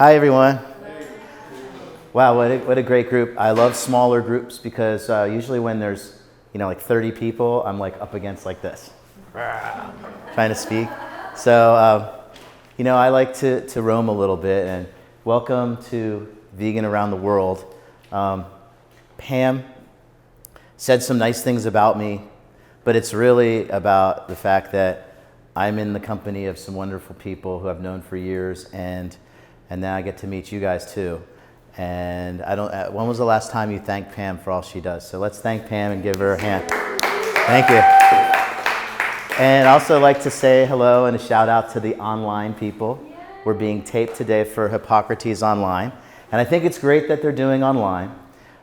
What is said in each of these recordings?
Hi, everyone. Wow, what a great group. I love smaller groups because usually when there's, like 30 people, I'm like up against like this, trying to speak. So, I like to roam a little bit, and welcome to Vegan Around the World. Pam said some nice things about me, but it's really about the fact that I'm in the company of some wonderful people who I've known for years, and now I get to meet you guys too. And when was the last time you thanked Pam for all she does? So let's thank Pam and give her a hand. Thank you. And I'd also like to say hello and a shout out to the online people. We're being taped today for Hippocrates Online. And I think it's great that they're doing online.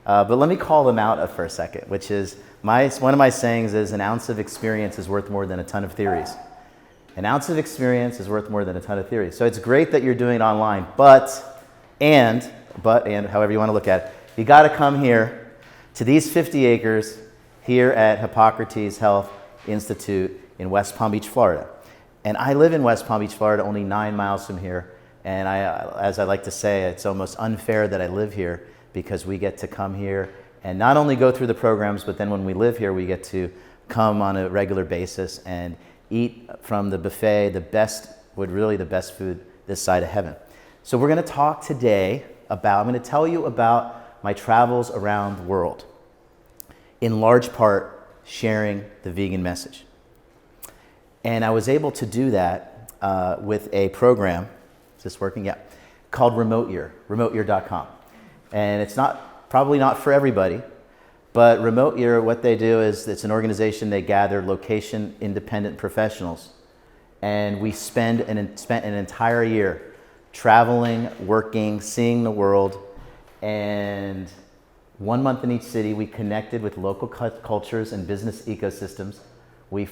But let me call them out for a second, which is one of my sayings is an ounce of experience is worth more than a ton of theories. An ounce of experience is worth more than a ton of theories. So it's great that you're doing it online, but however you want to look at it, you got to come here to these 50 acres here at Hippocrates Health Institute in West Palm Beach, Florida. And I live in West Palm Beach, Florida, only 9 miles from here. And as I like to say, it's almost unfair that I live here because we get to come here and not only go through the programs, but then when we live here, we get to come on a regular basis and eat from the buffet, the best food this side of heaven. So we're going to talk today I'm going to tell you about my travels around the world, in large part sharing the vegan message. And I was able to do that with a program, is this working? Yeah, called Remote Year, remoteyear.com. And it's probably not for everybody, but Remote Year, what they do is it's an organization, they gather location-independent professionals. And we spent an entire year traveling, working, seeing the world, and 1 month in each city, we connected with local cultures and business ecosystems. I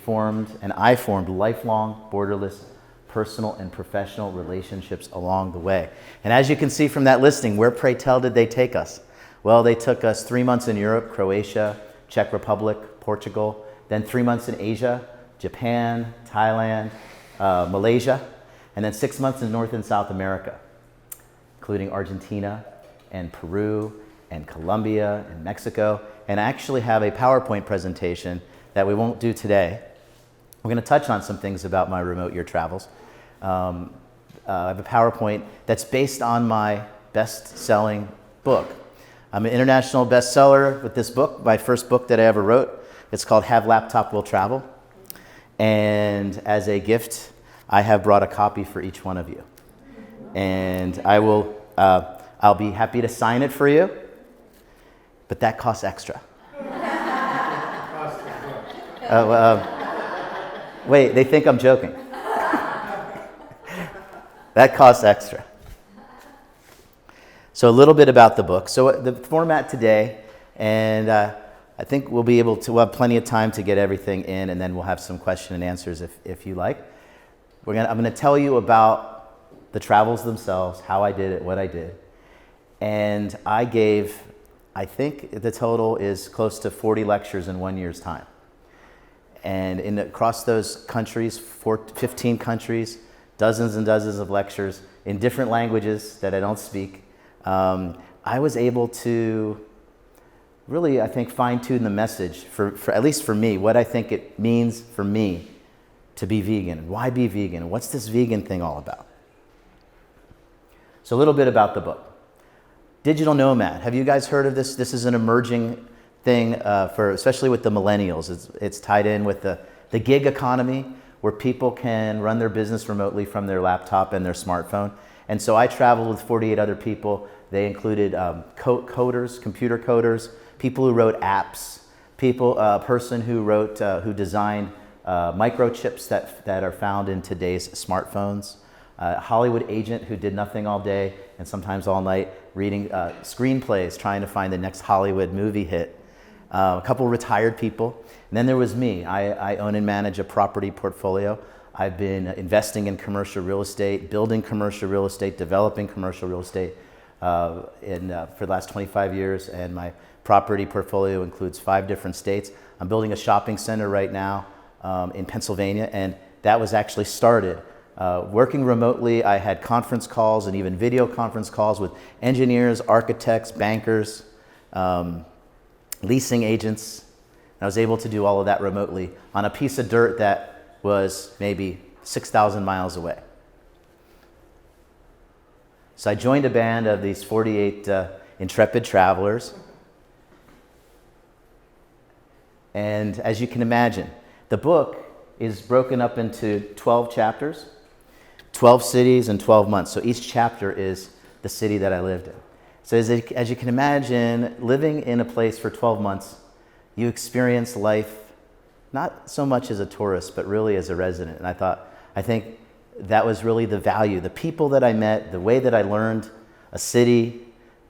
formed lifelong, borderless, personal and professional relationships along the way. And as you can see from that listing, where, pray tell, did they take us? Well, they took us 3 months in Europe, Croatia, Czech Republic, Portugal, then 3 months in Asia, Japan, Thailand, Malaysia, and then 6 months in North and South America, including Argentina and Peru and Colombia and Mexico. And I actually have a PowerPoint presentation that we won't do today. We're going to touch on some things about my remote year travels. I have a PowerPoint that's based on my best-selling book. I'm an international bestseller with this book, my first book that I ever wrote. It's called Have Laptop Will Travel. And as a gift, I have brought a copy for each one of you. And I'll be happy to sign it for you, but that costs extra. Wait, they think I'm joking. That costs extra. So a little bit about the book. So the format today, and I think we'll have plenty of time to get everything in, and then we'll have some question and answers if you like. I'm going to tell you about the travels themselves, how I did it, what I did. And I think the total is close to 40 lectures in 1 year's time. And across those countries, 15 countries, dozens and dozens of lectures in different languages that I don't speak, I was able to really, I think, fine-tune the message for at least for me, what I think it means for me to be vegan. Why be vegan? What's this vegan thing all about? So a little bit about the book. Digital nomad. Have you guys heard of this? This is an emerging thing especially with the millennials. It's tied in with the gig economy where people can run their business remotely from their laptop and their smartphone. And so I traveled with 48 other people. They included coders, computer coders, people who wrote apps, a person who designed microchips that are found in today's smartphones, a Hollywood agent who did nothing all day and sometimes all night reading screenplays, trying to find the next Hollywood movie hit, a couple retired people, and then there was me. I own and manage a property portfolio. I've been investing in commercial real estate, building commercial real estate, developing commercial real estate for the last 25 years, and my property portfolio includes 5 different states. I'm building a shopping center right now in Pennsylvania, and that was actually started Working remotely, I had conference calls and even video conference calls with engineers, architects, bankers, leasing agents. I was able to do all of that remotely on a piece of dirt that was maybe 6,000 miles away. So I joined a band of these 48 intrepid travelers. And as you can imagine, the book is broken up into 12 chapters, 12 cities and 12 months. So each chapter is the city that I lived in. So as you can imagine, living in a place for 12 months, you experience life not so much as a tourist, but really as a resident. And I think that was really the value. The people that I met, the way that I learned a city,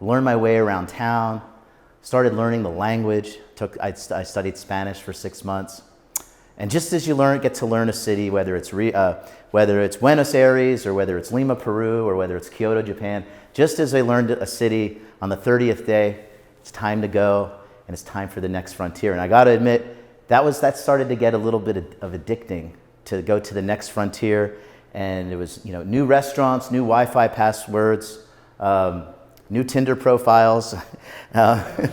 learned my way around town, started learning the language. I studied Spanish for 6 months. And just as you get to learn a city, whether it's Buenos Aires or whether it's Lima, Peru, or whether it's Kyoto, Japan, just as I learned a city on the 30th day, it's time to go and it's time for the next frontier. And I got to admit, that started to get a little bit of addicting to go to the next frontier. And it was, new restaurants, new Wi-Fi passwords, new Tinder profiles, and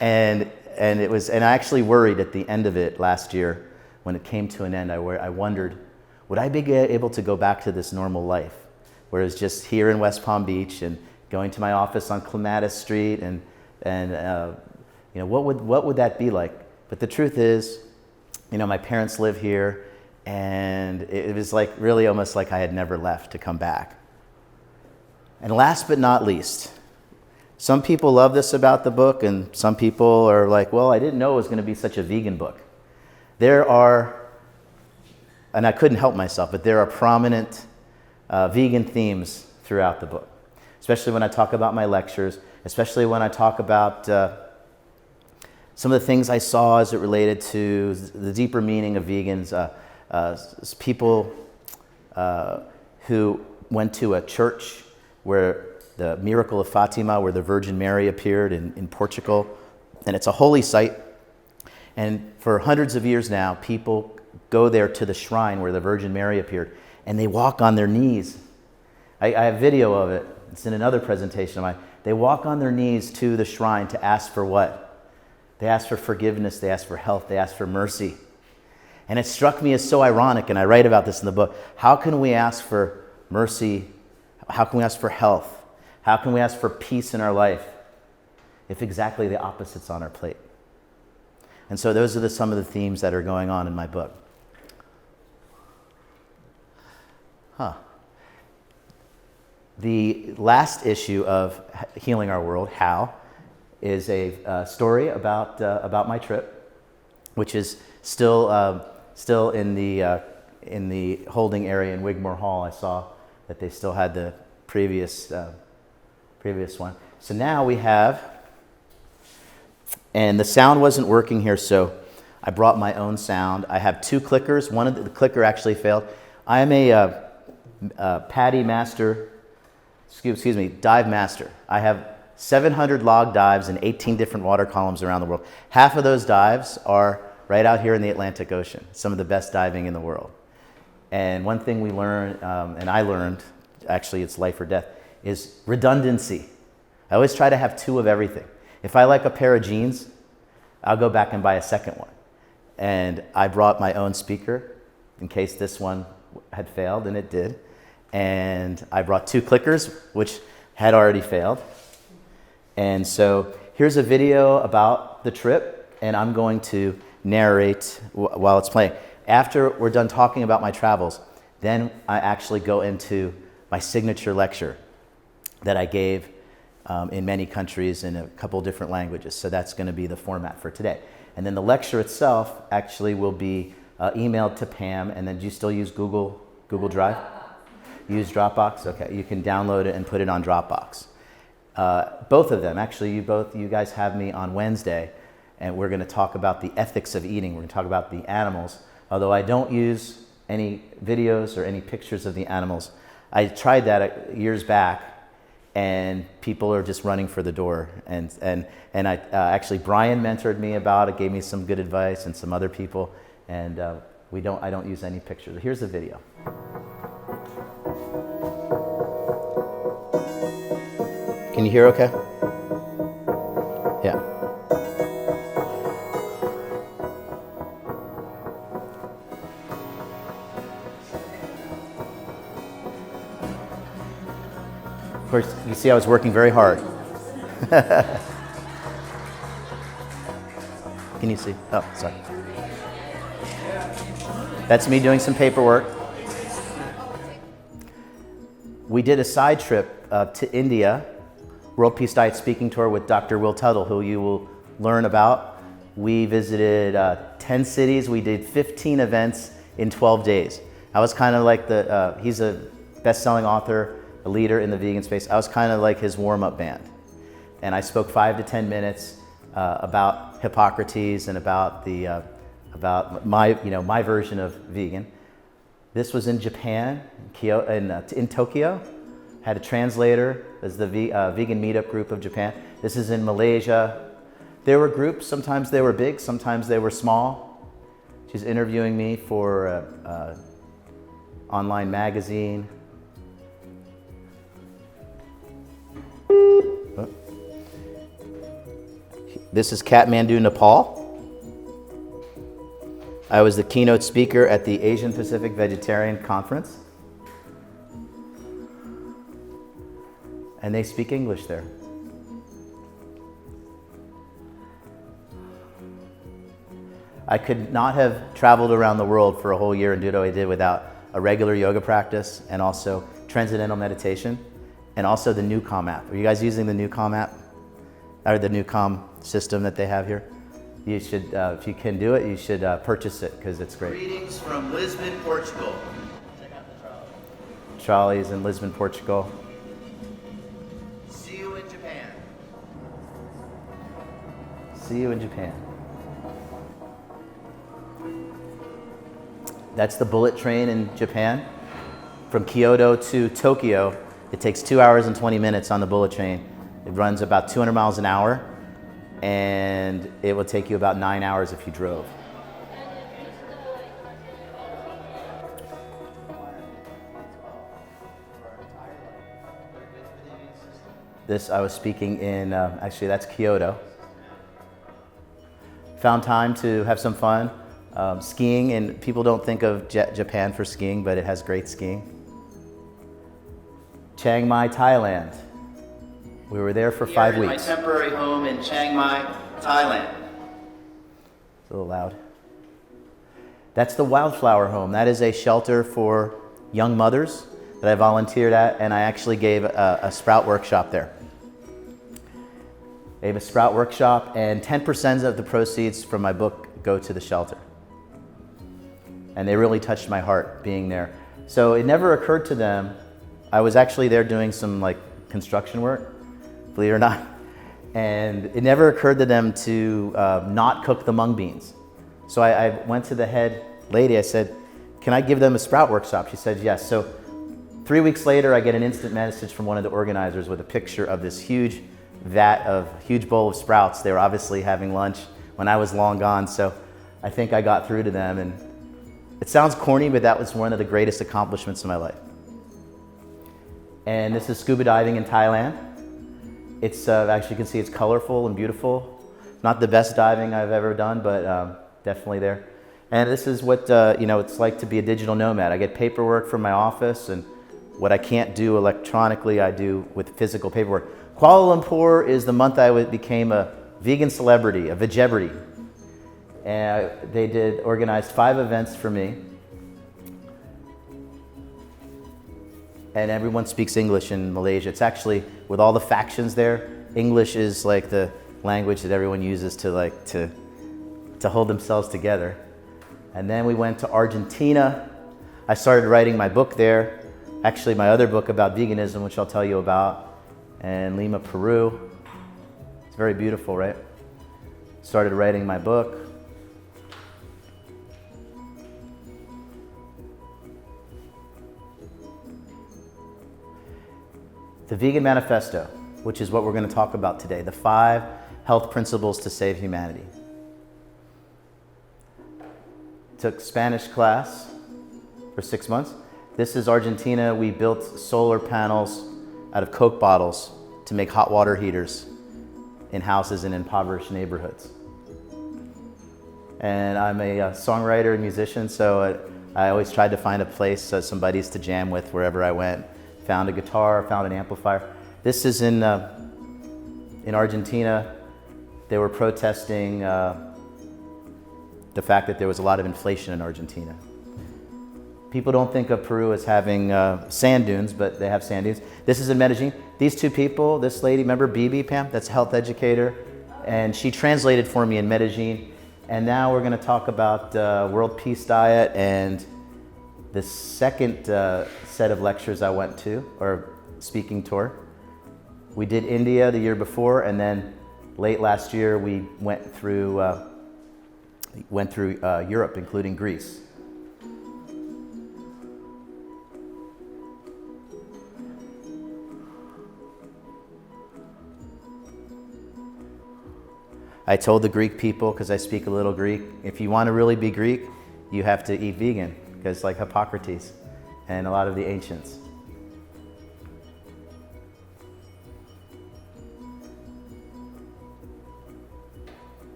I actually worried at the end of it last year when it came to an end. I wondered, would I be able to go back to this normal life, where it was just here in West Palm Beach and going to my office on Clematis Street, and what would that be like? But the truth is, my parents live here, and it was like really almost like I had never left to come back. And last but not least, some people love this about the book, and some people are like, well, I didn't know it was going to be such a vegan book. There are, and I couldn't help myself, but there are prominent vegan themes throughout the book, especially when I talk about my lectures, especially when I talk about some of the things I saw as it related to the deeper meaning of vegans, people who went to a church where the miracle of Fatima, where the Virgin Mary appeared in Portugal. And it's a holy site. And for hundreds of years now, people go there to the shrine where the Virgin Mary appeared, and they walk on their knees. I have video of it. It's in another presentation of mine. They walk on their knees to the shrine to ask for what? They ask for forgiveness. They ask for health. They ask for mercy. And it struck me as so ironic, and I write about this in the book. How can we ask for mercy? How can we ask for health? How can we ask for peace in our life if exactly the opposite's on our plate? And so those are some of the themes that are going on in my book. The last issue of Healing Our World, How, is a story about my trip, which is still in the holding area in Wigmore Hall. I saw that they still had the previous one. So now we have, and the sound wasn't working here, so I brought my own sound. I have two clickers. One of the clicker actually failed. I am a PADI master, dive master. I have 700 log dives in 18 different water columns around the world. Half of those dives are right out here in the Atlantic Ocean, some of the best diving in the world. And one thing we learned, and I learned, actually it's life or death, is redundancy. I always try to have two of everything. If I like a pair of jeans, I'll go back and buy a second one. And I brought my own speaker in case this one had failed, and it did. And I brought two clickers, which had already failed. And so here's a video about the trip, and I'm going to narrate while it's playing. After we're done talking about my travels, then I actually go into my signature lecture that I gave in many countries in a couple different languages. So that's going to be the format for today. And then the lecture itself actually will be emailed to Pam. And then do you still use Google Drive? You use Dropbox? Okay, you can download it and put it on Dropbox. Both of them, actually, you guys have me on Wednesday, and we're going to talk about the ethics of eating. We're going to talk about the animals. Although I don't use any videos or any pictures of the animals. I tried that years back, and people are just running for the door. And actually Brian mentored me about it, gave me some good advice, and some other people, and I don't use any pictures. Here's a video. Can you hear okay? Yeah. Of course, you see I was working very hard. Can you see? Oh, sorry. That's me doing some paperwork. We did a side trip to India, World Peace Diet Speaking Tour with Dr. Will Tuttle, who you will learn about. We visited 10 cities. We did 15 events in 12 days. I was kind of like he's a best-selling author, a leader in the vegan space. I was kind of like his warm-up band. And I spoke 5 to 10 minutes about Hippocrates and about my version of vegan. This was in Japan, in Tokyo. Had a translator as the vegan meetup group of Japan. This is in Malaysia. There were groups, sometimes they were big, sometimes they were small. She's interviewing me for an online magazine. This is Kathmandu, Nepal. I was the keynote speaker at the Asian Pacific Vegetarian Conference. And they speak English there. I could not have traveled around the world for a whole year and do what I did without a regular yoga practice and also transcendental meditation and also the Newcom app. Are you guys using the Newcom app? Or the Newcom system that they have here? You should, if you can do it, you should purchase it because it's great. Greetings from Lisbon, Portugal. Check out the trolley. Trolley's in Lisbon, Portugal. See you in Japan. See you in Japan. That's the bullet train in Japan. From Kyoto to Tokyo, it takes 2 hours and 20 minutes on the bullet train. It runs about 200 miles an hour, and it will take you about 9 hours if you drove. This, I was speaking in, actually that's Kyoto. Found time to have some fun. Skiing, and people don't think of Japan for skiing, but it has great skiing. Chiang Mai, Thailand. We were there for 5 weeks. My temporary home in Chiang Mai, Thailand. It's a little loud. That's the Wildflower Home. That is a shelter for young mothers that I volunteered at, and I actually gave a sprout workshop there. I gave a sprout workshop, and 10% of the proceeds from my book go to the shelter. And they really touched my heart being there. So it never occurred to them. I was actually there doing some construction work, believe it or not. And it never occurred to them to not cook the mung beans. So I went to the head lady, I said, can I give them a sprout workshop? She said, yes. So 3 weeks later, I get an instant message from one of the organizers with a picture of this huge bowl of sprouts. They were obviously having lunch when I was long gone. So I think I got through to them, and it sounds corny, but that was one of the greatest accomplishments of my life. And this is scuba diving in Thailand. It's, actually you can see it's colorful and beautiful. Not the best diving I've ever done, but definitely there. And this is what, it's like to be a digital nomad. I get paperwork from my office, and what I can't do electronically, I do with physical paperwork. Kuala Lumpur is the month I became a vegan celebrity, a vegebrity. And they organized 5 events for me. And everyone speaks English in Malaysia. It's actually, with all the factions there, English is like the language that everyone uses to hold themselves together. And then we went to Argentina. I started writing my book there. Actually, my other book about veganism, which I'll tell you about. And Lima, Peru. It's very beautiful, right? Started writing my book. The Vegan Manifesto, which is what we're going to talk about today, the 5 health principles to save humanity. took Spanish class for 6 months. This is Argentina. We built solar panels out of Coke bottles to make hot water heaters in houses in impoverished neighborhoods. And I'm a songwriter and musician, so I always tried to find a place, some buddies to jam with wherever I went. Found a guitar, found an amplifier. This is in Argentina. They were protesting the fact that there was a lot of inflation in Argentina. People don't think of Peru as having sand dunes, but they have sand dunes. This is in Medellin. These two people, this lady, remember Bibi, Pam? That's a health educator. And she translated for me in Medellin. And now we're going to talk about World Peace Diet and the second set of lectures I went to, or speaking tour. We did India the year before, and then late last year we went through Europe, including Greece. I told the Greek people, because I speak a little Greek, if you want to really be Greek, you have to eat vegan, because like Hippocrates and a lot of the ancients.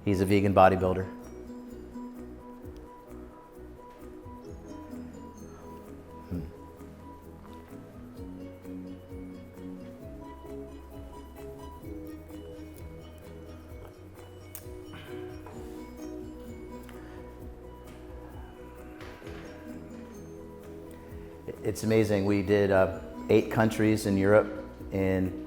He's a vegan bodybuilder. It's amazing. We did 8 countries in Europe in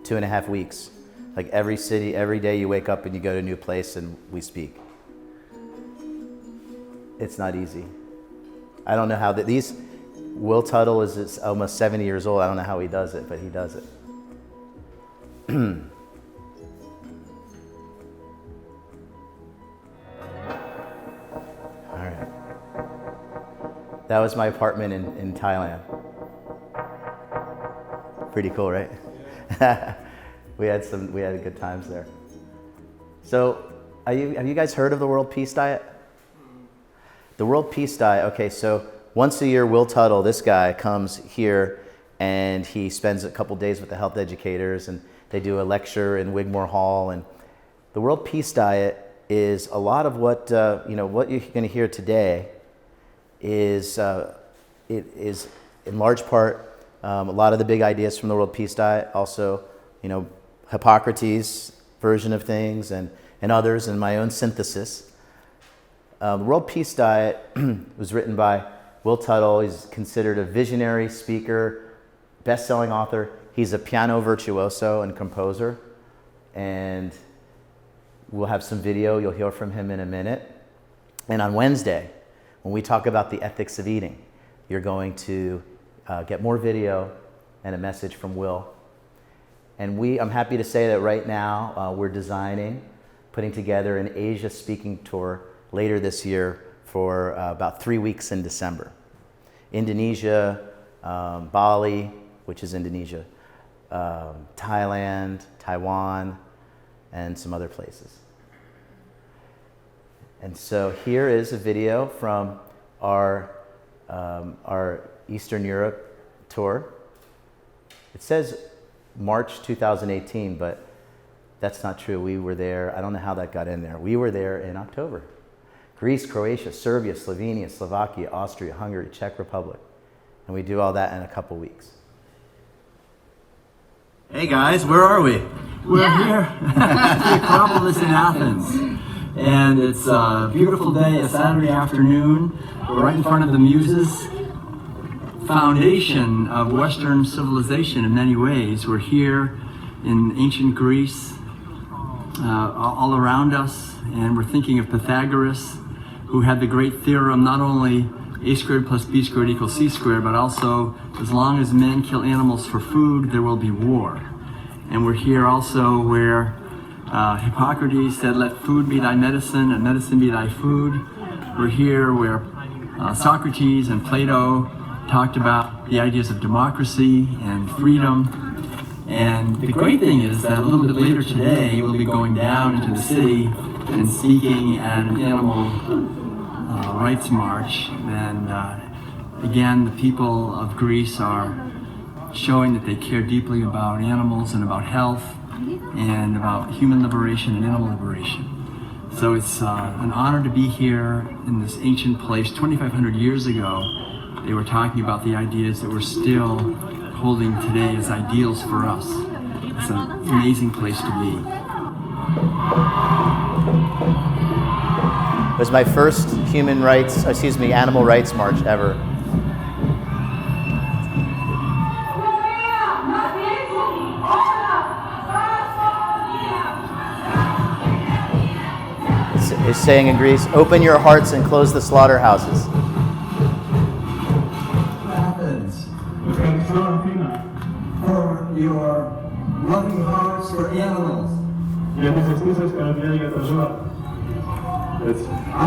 2.5 weeks. Like every city, every day you wake up and you go to a new place and we speak. It's not easy. I don't know how these. Will Tuttle is almost 70 years old. I don't know how he does it, but he does it. All right. That was my apartment in Thailand. Pretty cool, right? Yeah. We had good times there. So, have you guys heard of the World Peace Diet? The World Peace Diet, okay, so once a year, Will Tuttle, this guy, comes here and he spends a couple days with the health educators and they do a lecture in Wigmore Hall. And the World Peace Diet is a lot of what you're going to hear today is it is in large part a lot of the big ideas from the World Peace Diet, also, Hippocrates' version of things and others, and my own synthesis. The World Peace Diet was written by Will Tuttle. He's considered a visionary speaker, best-selling author. He's a piano virtuoso and composer. And we'll have some video. You'll hear from him in a minute. And on Wednesday, when we talk about the ethics of eating, you're going to get more video and a message from Will. And I'm happy to say that right now we're putting together an Asia speaking tour later this year for about 3 weeks in December. Indonesia, Bali, which is Indonesia, Thailand, Taiwan, and some other places. And so here is a video from our Eastern Europe tour. It says March 2018, but that's not true. We were there. I don't know how that got in there. We were there in October. Greece, Croatia, Serbia, Slovenia, Slovakia, Austria, Hungary, Czech Republic. And we do all that in a couple weeks. Hey guys, where are we? We're here at the Acropolis in Athens. And it's a beautiful day, a Saturday afternoon. We're right in front of the Muses, foundation of Western civilization in many ways. We're here in ancient Greece, all around us, and we're thinking of Pythagoras, who had the great theorem, not only a squared plus b squared equals c squared, but also as long as men kill animals for food, there will be war. And we're here also where Hippocrates said, let food be thy medicine and medicine be thy food. We're here where Socrates and Plato talked about the ideas of democracy and freedom. And the great thing is that a little bit later today, we'll be going down into the city and speaking at an animal rights march, then again, the people of Greece are showing that they care deeply about animals and about health and about human liberation and animal liberation. So it's an honor to be here in this ancient place. 2,500 years ago, they were talking about the ideas that we're still holding today as ideals for us. It's an amazing place to be. It was my first animal rights march ever. It's saying in Greece, open your hearts and close the slaughterhouses. Athens, for your loving hearts for animals. I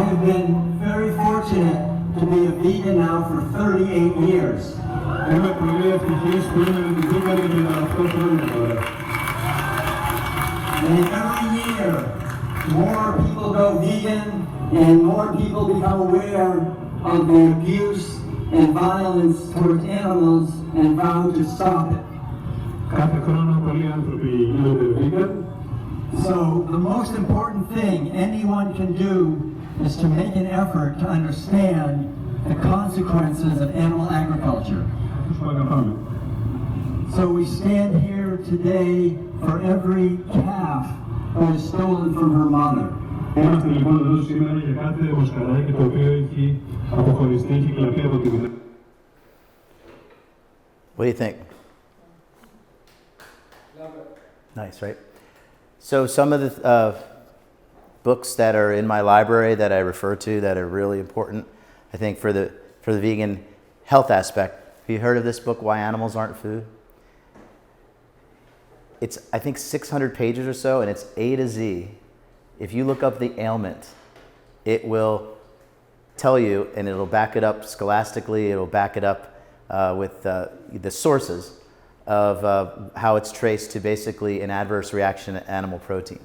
have been very fortunate to be a vegan now for 38 years. And every year, more people go vegan and more people become aware of the abuse and violence towards animals and vow to stop it. So the most important thing anyone can do is to make an effort to understand the consequences of animal agriculture. So we stand here today for every calf that is stolen from her mother. What do you think? Love it. Nice, right? So some of the books that are in my library that I refer to that are really important, I think, for the vegan health aspect. Have you heard of this book, Why Animals Aren't Food? It's, I think, 600 pages or so, and it's A to Z. If you look up the ailment, it will tell you, and it'll back it up scholastically, it'll back it up with the sources of how it's traced to basically an adverse reaction to animal protein.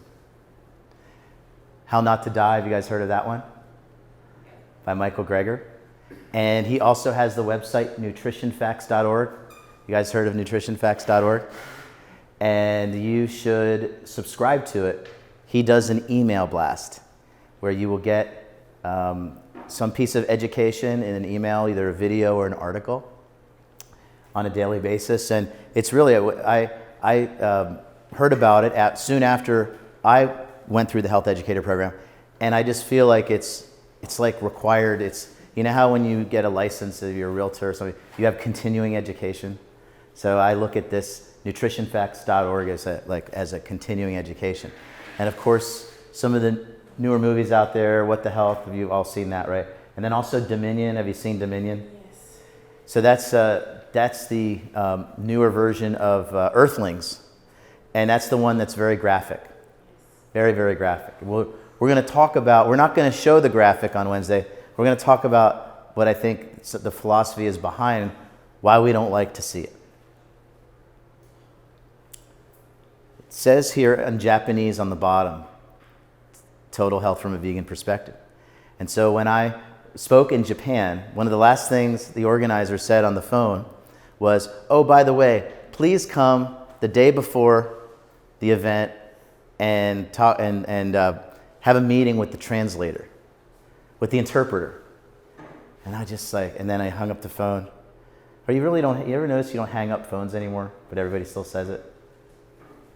How Not to Die, have you guys heard of that one? By Michael Greger. And he also has the website nutritionfacts.org. You guys heard of nutritionfacts.org? And you should subscribe to it. He does an email blast where you will get some piece of education in an email, either a video or an article on a daily basis. And it's really, I heard about it soon after I went through the health educator program, and I just feel like it's like required. It's, you know how when you get a license, if you're a realtor or something, you have continuing education. So I look at this nutritionfacts.org as a continuing education. And of course, some of the newer movies out there, What the Health, you've all seen that, right? And then also Dominion, have you seen Dominion? Yes. So that's the newer version of Earthlings. And that's the one that's very graphic. Very, very graphic. We're going to talk about, we're not going to show the graphic on Wednesday. We're going to talk about what I think the philosophy is behind why we don't like to see it. It says here in Japanese on the bottom, total health from a vegan perspective. And so when I spoke in Japan, one of the last things the organizer said on the phone was, oh, by the way, please come the day before the event and talk and have a meeting with the translator, with the interpreter. And I just and then I hung up the phone. Or you ever notice you don't hang up phones anymore, but everybody still says it?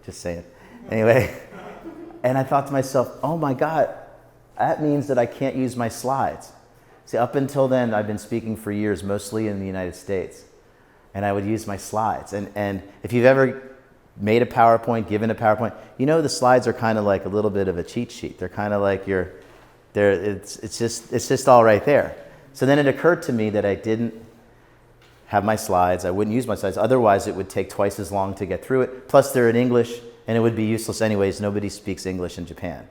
Just saying. Anyway, and I thought to myself, oh my God, that means that I can't use my slides. See, up until then, I've been speaking for years, mostly in the United States, and I would use my slides. And if you've ever made a PowerPoint, given a PowerPoint, you know the slides are kind of like a little bit of a cheat sheet. They're kind of like it's just all right there. So then it occurred to me that I didn't have my slides. I wouldn't use my slides. Otherwise, it would take twice as long to get through it. Plus, they're in English, and it would be useless anyways. Nobody speaks English in Japan.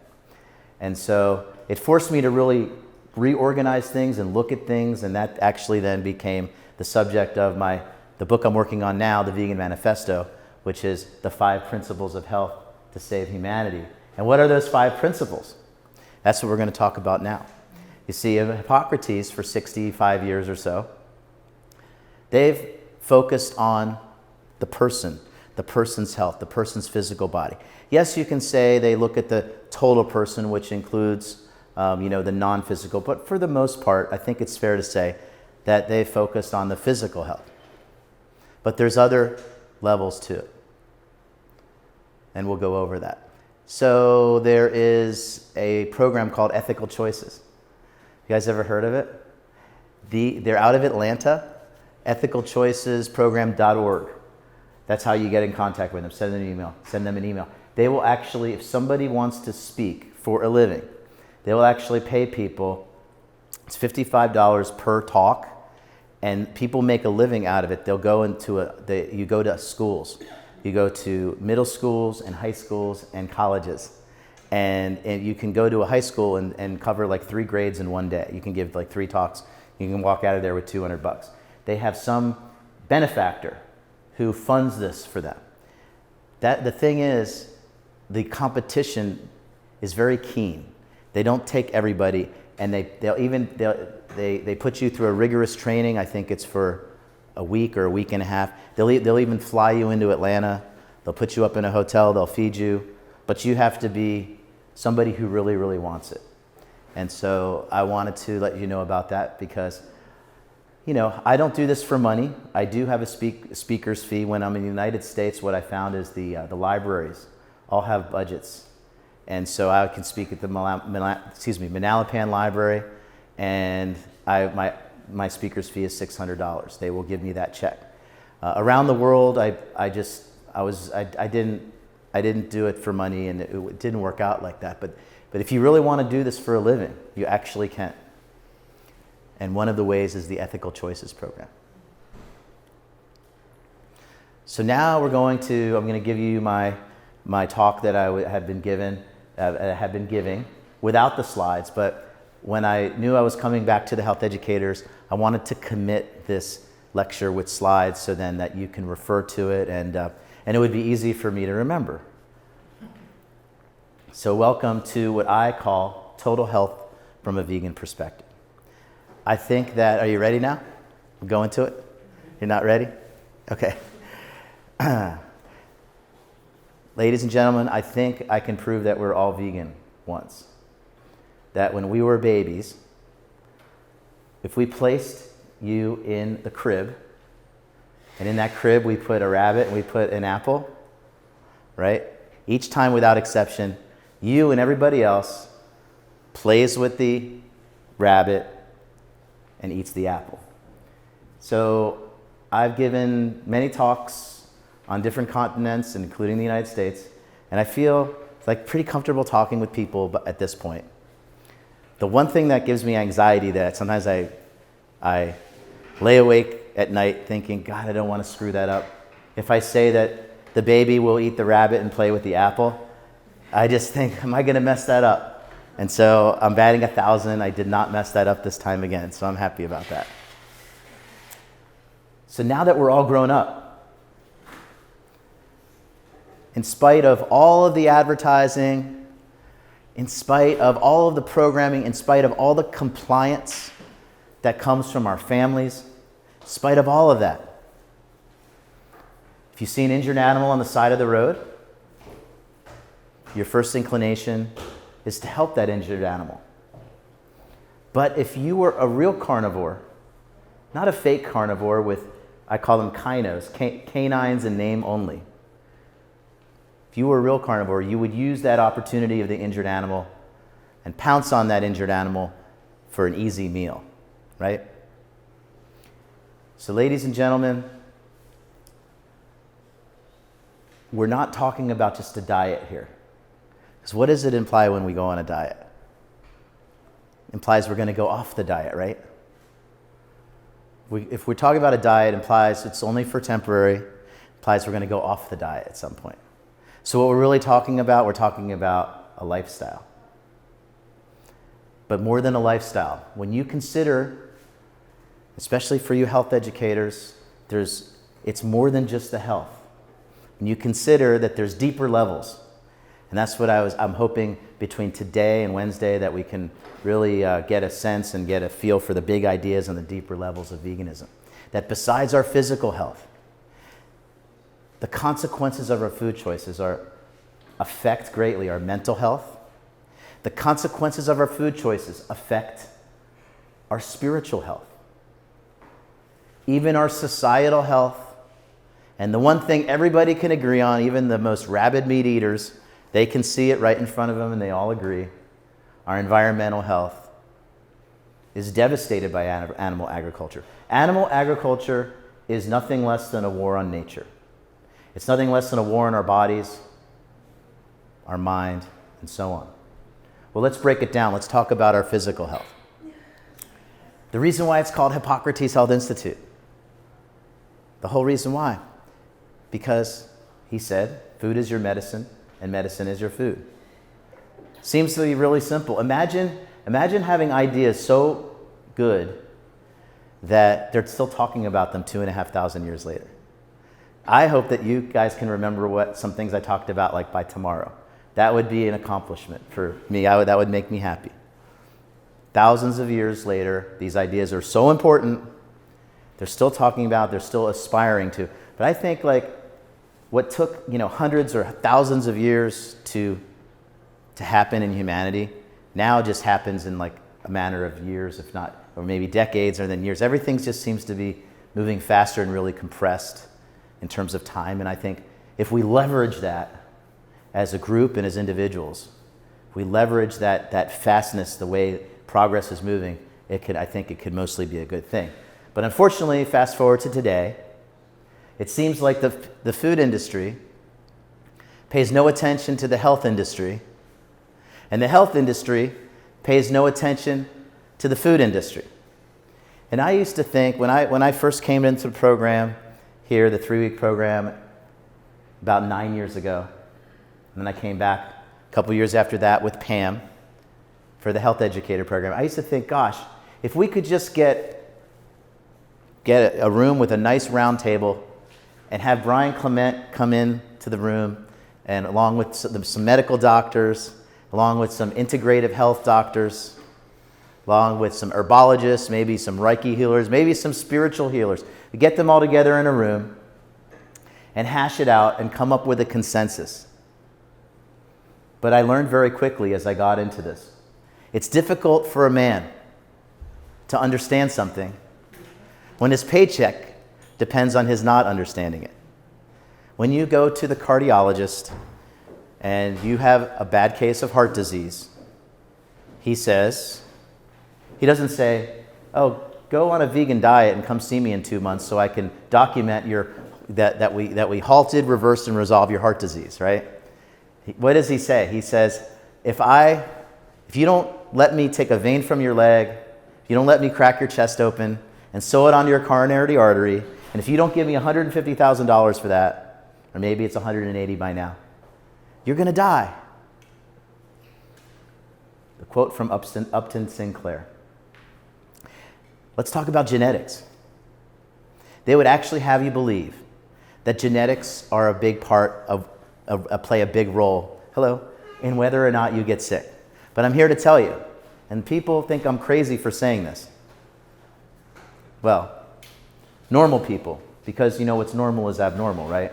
And so it forced me to really reorganize things and look at things, and that actually then became the subject of the book I'm working on now, The Vegan Manifesto, which is the 5 principles of health to save humanity. And what are those 5 principles? That's what we're going to talk about now. You see, Hippocrates, for 65 years or so, they've focused on the person's health, the person's physical body. Yes, you can say they look at the total person, which includes the non-physical, but for the most part, I think it's fair to say that they focused on the physical health. But there's other levels to it, and we'll go over that. So there is a program called Ethical Choices. You guys ever heard of it? They're out of Atlanta, ethicalchoicesprogram.org. That's how you get in contact with them. Send them an email. They will actually, if somebody wants to speak for a living, they will actually pay people. It's $55 per talk, and people make a living out of it. They'll go into you go to schools. You go to middle schools and high schools and colleges. And you can go to a high school and cover like 3 grades in one day. You can give like 3 talks. You can walk out of there with $200. They have some benefactor who funds this for them. The thing is, the competition is very keen. They don't take everybody, and they put you through a rigorous training. I think it's for a week or a week and a half. They'll even fly you into Atlanta. They'll put you up in a hotel. They'll feed you, but you have to be somebody who really, really wants it. And so I wanted to let you know about that because, I don't do this for money. I do have a speaker's fee. When I'm in the United States, what I found is the libraries all have budgets. And so I can speak at the Manalapan Library, and my speaker's fee is $600. They will give me that check. Around the world, I didn't do it for money, and it didn't work out like that. But if you really want to do this for a living, you actually can. And one of the ways is the Ethical Choices program. So now I'm going to give you my talk that I had been giving without the slides. But when I knew I was coming back to the health educators, I wanted to commit this lecture with slides so then that you can refer to it, and it would be easy for me to remember. So welcome to what I call Total Health from a Vegan Perspective. I think that, are you ready now? We'll go into it? You're not ready? Okay. Ladies and gentlemen, I think I can prove that we're all vegan once. That when we were babies, if we placed you in the crib, and in that crib we put a rabbit and we put an apple, right? Each time without exception, you and everybody else plays with the rabbit and eats the apple. So I've given many talks on different continents, including the United States, and I feel like pretty comfortable talking with people at this point. The one thing that gives me anxiety, that sometimes I lay awake at night thinking, God, I don't want to screw that up. If I say that the baby will eat the rabbit and play with the apple, I just think, am I going to mess that up? And so I'm batting 1,000. I did not mess that up this time again, so I'm happy about that. So now that we're all grown up, in spite of all of the advertising, in spite of all of the programming, in spite of all the compliance that comes from our families, in spite of all of that, if you see an injured animal on the side of the road, your first inclination is to help that injured animal. But if you were a real carnivore, not a fake carnivore with, I call them kinos, canines in name only. If you were a real carnivore, you would use that opportunity of the injured animal and pounce on that injured animal for an easy meal, right? So ladies and gentlemen, we're not talking about just a diet here. Because what does it imply when we go on a diet? It implies we're going to go off the diet, right? If we're talking about a diet, it implies it's only for temporary. It implies we're going to go off the diet at some point. So what we're really talking about, we're talking about a lifestyle. But more than a lifestyle, when you consider, especially for you health educators, it's more than just the health. When you consider that there's deeper levels, And that's what I'm hoping between today and Wednesday that we can really get a sense and get a feel for the big ideas on the deeper levels of veganism. That besides our physical health, the consequences of our food choices affect greatly our mental health. The consequences of our food choices affect our spiritual health, even our societal health. And the one thing everybody can agree on, even the most rabid meat eaters, they can see it right in front of them and they all agree. Our environmental health is devastated by animal agriculture. Animal agriculture is nothing less than a war on nature. It's nothing less than a war on our bodies, our mind, and so on. Well, let's break it down. Let's talk about our physical health. The reason why it's called Hippocrates Health Institute, the whole reason why, because he said, food is your medicine and medicine is your food. Seems to be really simple. Imagine having ideas so good that they're still talking about them 2,500 years later. I hope that you guys can remember some things I talked about like by tomorrow. That would be an accomplishment for me. That would make me happy. Thousands of years later, these ideas are so important. They're still talking about, they're still aspiring to. But I think like what took, hundreds or thousands of years to happen in humanity now just happens in like a matter of years, if not, or maybe decades or then years. Everything just seems to be moving faster and really compressed in terms of time. And I think if we leverage that as a group and as individuals, if we leverage that fastness, the way progress is moving, I think it could mostly be a good thing. But unfortunately, fast forward to today, it seems like the food industry pays no attention to the health industry, and the health industry pays no attention to the food industry. And I used to think, when I first came into the program here, the 3-week program, about 9 years ago, and then I came back a couple years after that with Pam for the health educator program, I used to think, gosh, if we could just get a room with a nice round table and have Brian Clement come in to the room, and along with some medical doctors, along with some integrative health doctors, along with some herbologists, maybe some Reiki healers, maybe some spiritual healers. We get them all together in a room and hash it out and come up with a consensus. But I learned very quickly as I got into this, it's difficult for a man to understand something when his paycheck depends on his not understanding it. When you go to the cardiologist and you have a bad case of heart disease, he doesn't say, oh, go on a vegan diet and come see me in 2 months so I can document that we halted, reversed, and resolved your heart disease, right? What does he say? He says, if you don't let me take a vein from your leg, if you don't let me crack your chest open and sew it onto your coronary artery, and if you don't give me $150,000 for that, or maybe it's $180 by now, you're going to die. The quote from Upton Sinclair. Let's talk about genetics. They would actually have you believe that genetics are a big part play a big role, in whether or not you get sick. But I'm here to tell you, and people think I'm crazy for saying this. Well, normal people, because what's normal is abnormal, right?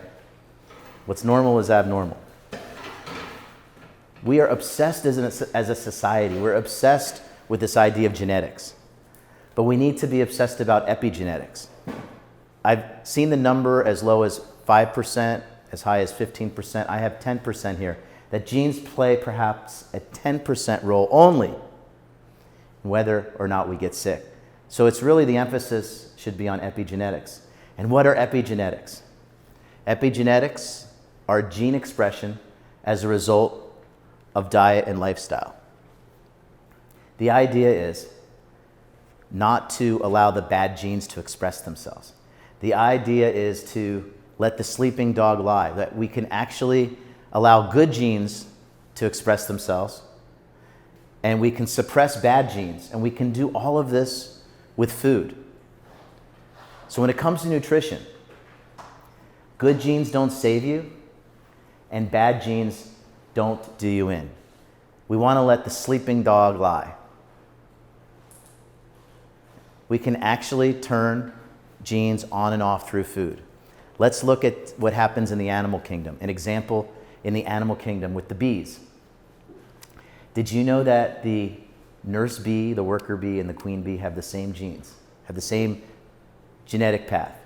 What's normal is abnormal. We are obsessed as a society. We're obsessed with this idea of genetics. But we need to be obsessed about epigenetics. I've seen the number as low as 5%, as high as 15%. I have 10% here. That genes play perhaps a 10% role only in whether or not we get sick. So it's really the emphasis should be on epigenetics. And what are epigenetics? Epigenetics are gene expression as a result of diet and lifestyle. The idea is not to allow the bad genes to express themselves. The idea is to let the sleeping dog lie, that we can actually allow good genes to express themselves, and we can suppress bad genes, and we can do all of this with food. So when it comes to nutrition, good genes don't save you, and bad genes don't do you in. We want to let the sleeping dog lie. We can actually turn genes on and off through food. Let's look at what happens in the animal kingdom. An example in the animal kingdom with the bees. Did you know that the nurse bee, the worker bee, and the queen bee have the same genes, have the same genetic path?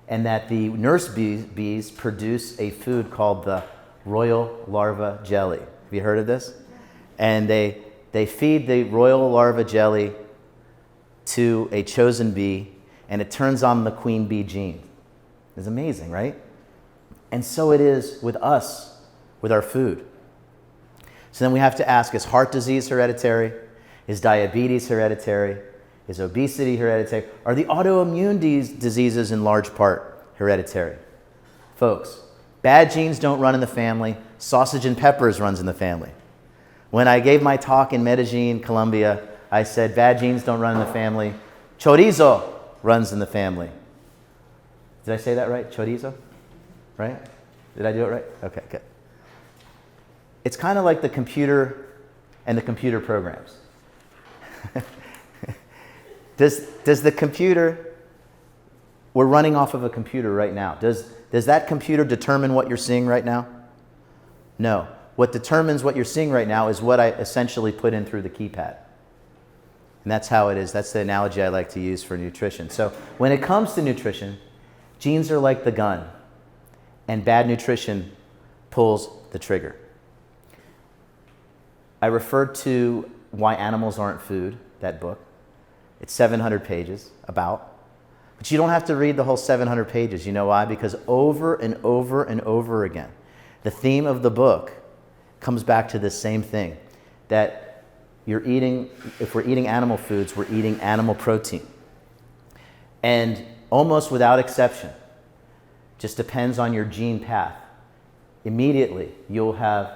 And that the nurse bees produce a food called the royal larva jelly. Have you heard of this? And they feed the royal larva jelly to a chosen bee, and it turns on the queen bee gene. It's amazing, right? And so it is with us, with our food. So then we have to ask, is heart disease hereditary? Is diabetes hereditary? Is obesity hereditary? Are the autoimmune diseases in large part hereditary? Folks, bad genes don't run in the family. Sausage and peppers runs in the family. When I gave my talk in Medellin, Colombia, I said bad genes don't run in the family. Chorizo runs in the family. Did I say that right? Chorizo? Right? Did I do it right? Okay, good. It's kind of like the computer and the computer programs. Does the computer, we're running off of a computer right now. Does that computer determine what you're seeing right now? No. What determines what you're seeing right now is what I essentially put in through the keypad. And that's how it is. That's the analogy I like to use for nutrition. So when it comes to nutrition, genes are like the gun, and bad nutrition pulls the trigger. I referred to Why Animals Aren't Food, that book. It's 700 pages, about. But you don't have to read the whole 700 pages. You know why? Because over and over and over again, the theme of the book comes back to the same thing, that if we're eating animal foods, we're eating animal protein. And almost without exception, just depends on your gene path, immediately you'll have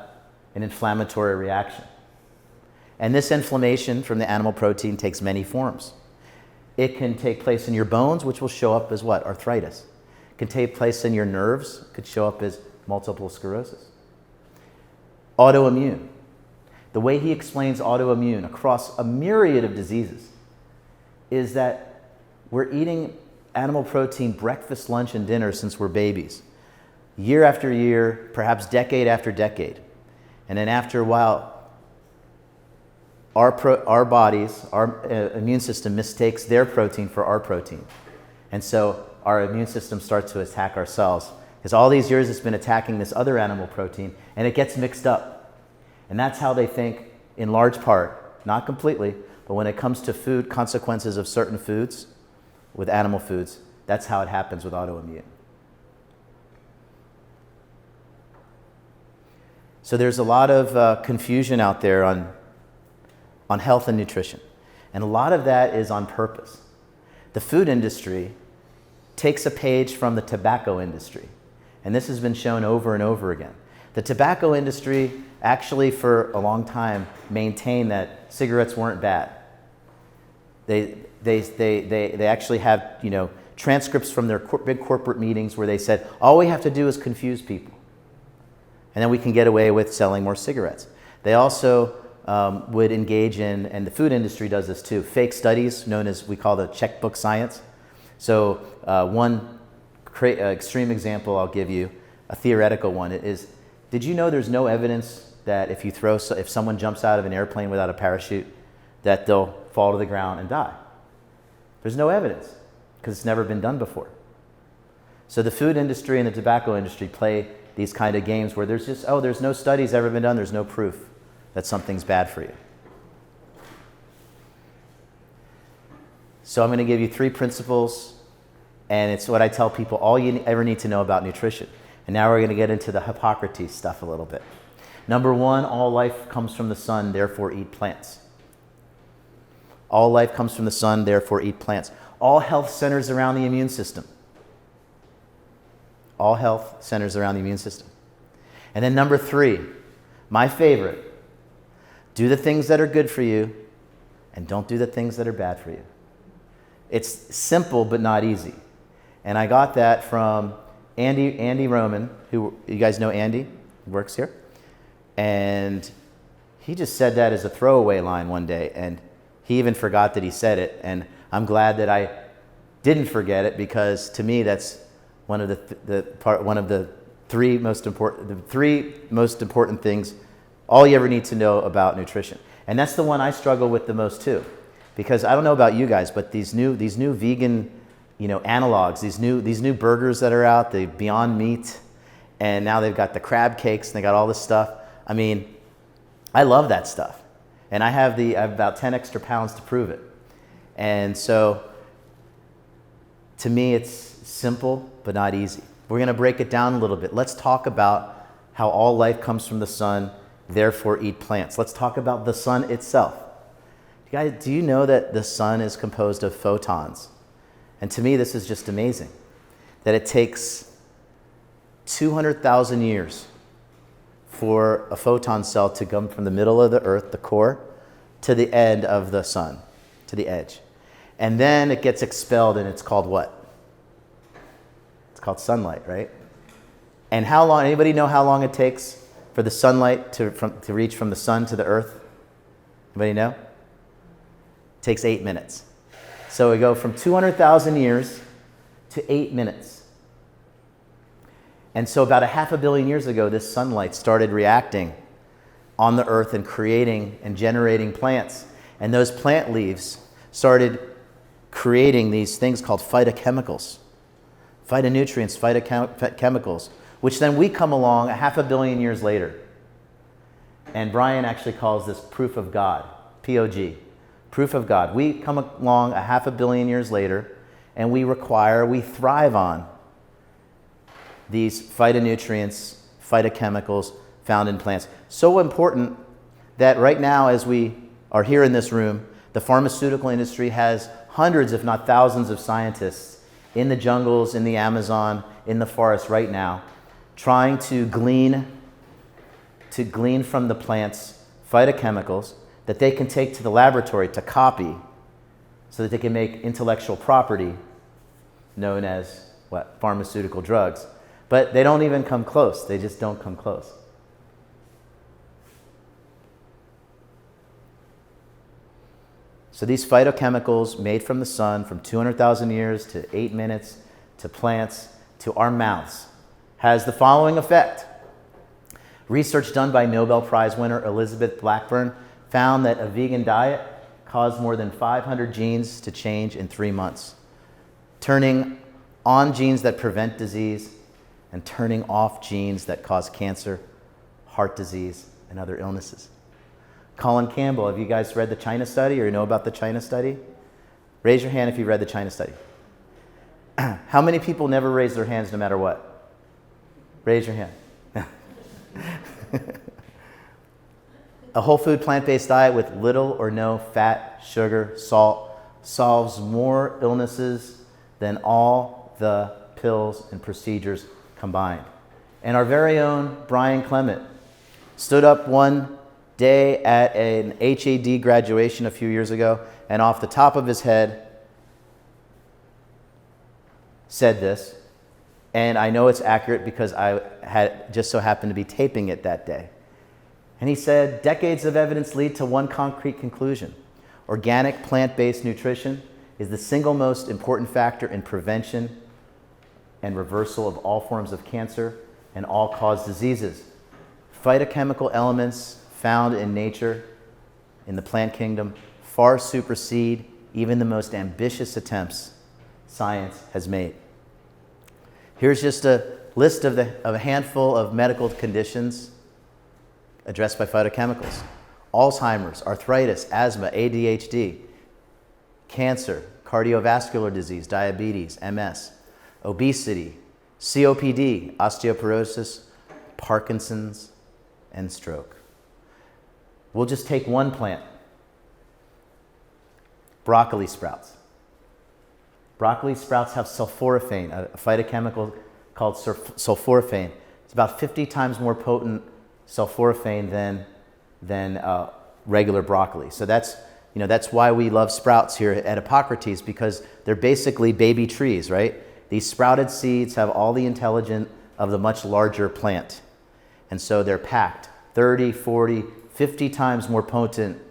an inflammatory reaction. And this inflammation from the animal protein takes many forms. It can take place in your bones, which will show up as what? Arthritis. It can take place in your nerves. It could show up as multiple sclerosis. Autoimmune. The way he explains autoimmune across a myriad of diseases is that we're eating animal protein breakfast, lunch, and dinner since we're babies. Year after year, perhaps decade after decade. And then after a while, our bodies, our immune system mistakes their protein for our protein. And so our immune system starts to attack ourselves. Because all these years it's been attacking this other animal protein, and it gets mixed up. And that's how they think, in large part, not completely, but when it comes to food, consequences of certain foods, with animal foods, that's how it happens with autoimmune. So there's a lot of confusion out there on health and nutrition. And a lot of that is on purpose. The food industry takes a page from the tobacco industry. And this has been shown over and over again. The tobacco industry actually for a long time maintained that cigarettes weren't bad. They actually have, transcripts from their big corporate meetings where they said, all we have to do is confuse people. And then we can get away with selling more cigarettes. They also would engage in, and the food industry does this too, fake studies known as, we call the checkbook science. So one extreme example I'll give you, a theoretical one, is, did you know there's no evidence that if someone jumps out of an airplane without a parachute, that they'll fall to the ground and die? There's no evidence, because it's never been done before. So the food industry and the tobacco industry play these kind of games where there's just, there's no studies ever been done, there's no proof that something's bad for you. So I'm going to give you 3 principles, and it's what I tell people all you ever need to know about nutrition. And now we're going to get into the Hippocrates stuff a little bit. Number 1, all life comes from the sun, therefore eat plants. All life comes from the sun, therefore eat plants. All health centers around the immune system. All health centers around the immune system. And then number 3, my favorite, do the things that are good for you and don't do the things that are bad for you. It's simple but not easy. And I got that from Andy Roman, who, you guys know Andy, who works here. And he just said that as a throwaway line one day, and he even forgot that he said it. And I'm glad that I didn't forget it, because to me that's one of the three most important things all you ever need to know about nutrition. And that's the one I struggle with the most too, because I don't know about you guys, but these new vegan, analogs, these new burgers that are out, the Beyond Meat, and now they've got the crab cakes and they got all this stuff. I mean, I love that stuff, and I have about 10 extra pounds to prove it. And so, to me, it's simple but not easy. We're going to break it down a little bit. Let's talk about how all life comes from the sun, therefore eat plants. Let's talk about the sun itself. You guys, do you know that the sun is composed of photons? And to me, this is just amazing, that it takes 200,000 years for a photon cell to come from the middle of the earth, the core, to the end of the sun, to the edge. And then it gets expelled, and it's called what? It's called sunlight, right? And how long, anybody know how long it takes for the sunlight to reach from the sun to the earth? Anybody know? It takes 8 minutes. So we go from 200,000 years to 8 minutes. And so about 500 million years ago, this sunlight started reacting on the earth and creating and generating plants. And those plant leaves started creating these things called phytochemicals, phytonutrients, phytochemicals, which then we come along 500 million years later. And Brian actually calls this proof of God, POG, proof of God. We come along 500 million years later, and we thrive on these phytonutrients, phytochemicals found in plants. So important that right now, as we are here in this room, the pharmaceutical industry has hundreds, if not thousands, of scientists in the jungles, in the Amazon, in the forest right now, trying to glean from the plants phytochemicals that they can take to the laboratory to copy, so that they can make intellectual property known as what? Pharmaceutical drugs. But they don't even come close. They just don't come close. So these phytochemicals made from the sun, from 200,000 years to 8 minutes, to plants, to our mouths, has the following effect. Research done by Nobel Prize winner Elizabeth Blackburn found that a vegan diet caused more than 500 genes to change in 3 months, turning on genes that prevent disease and turning off genes that cause cancer, heart disease, and other illnesses. Colin Campbell, have you guys read the China study, or you know about the China study? Raise your hand if you read the China study. How many people never raise their hands no matter what? Raise your hand. A whole food plant-based diet with little or no fat, sugar, salt solves more illnesses than all the pills and procedures combined. And our very own Brian Clement stood up one day at an HAD graduation a few years ago, and off the top of his head said this, and I know it's accurate because I had just so happened to be taping it that day. And he said, decades of evidence lead to one concrete conclusion. Organic plant-based nutrition is the single most important factor in prevention and reversal of all forms of cancer and all-cause diseases. Phytochemical elements found in nature, in the plant kingdom, far supersede even the most ambitious attempts science has made. Here's just a list of a handful of medical conditions addressed by phytochemicals: Alzheimer's, arthritis, asthma, ADHD, cancer, cardiovascular disease, diabetes, MS, obesity, COPD, osteoporosis, Parkinson's, and stroke. We'll just take one plant, broccoli sprouts. Broccoli sprouts have sulforaphane, a phytochemical called sulforaphane. It's about 50 times more potent sulforaphane than regular broccoli. So that's why we love sprouts here at Hippocrates, because they're basically baby trees, right? These sprouted seeds have all the intelligence of the much larger plant. And so they're packed 30, 40, 50 times more potent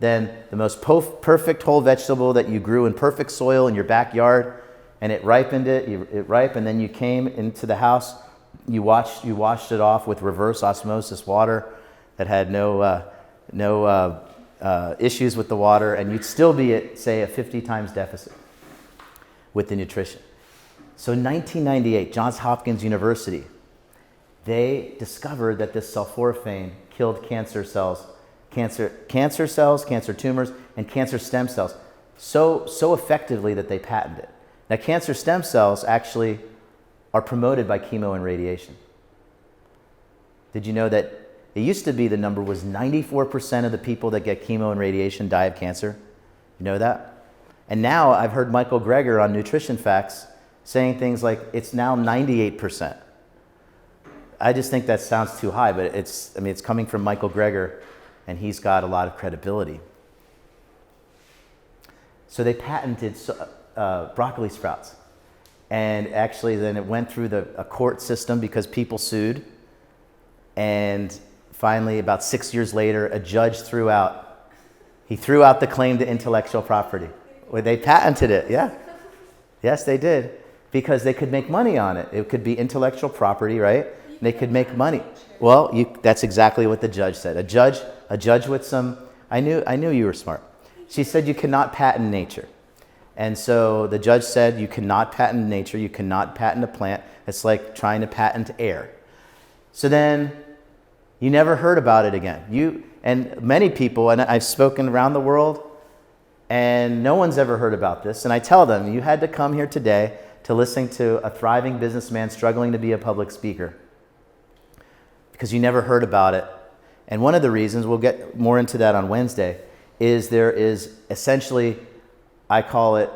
than the most perfect whole vegetable that you grew in perfect soil in your backyard, and it ripened it ripened, then you came into the house, you washed it off with reverse osmosis water that had no issues with the water, and you'd still be at, say, a 50 times deficit with the nutrition. So in 1998, Johns Hopkins University, they discovered that this sulforaphane killed cancer cells, cancer tumors, and cancer stem cells so effectively that they patented it. Now, cancer stem cells actually are promoted by chemo and radiation. Did you know that it used to be the number was 94% of the people that get chemo and radiation die of cancer? You know that? And now I've heard Michael Greger on Nutrition Facts saying things like it's now 98%. I just think that sounds too high, but it's coming from Michael Greger, and he's got a lot of credibility. So they patented broccoli sprouts. And actually then it went through a court system because people sued. And finally, about 6 years later, a judge threw out the claim to intellectual property. Well, they patented it, yeah. Yes, they did. Because they could make money on it. It could be intellectual property, right? They could make money. Well, that's exactly what the judge said. A judge with some, I knew you were smart. She said you cannot patent nature. And so the judge said you cannot patent nature, you cannot patent a plant. It's like trying to patent air. So then you never heard about it again. And many people, and I've spoken around the world, and no one's ever heard about this. And I tell them, you had to come here today to listen to a thriving businessman struggling to be a public speaker because you never heard about it. And one of the reasons, we'll get more into that on Wednesday, is there is essentially, I call it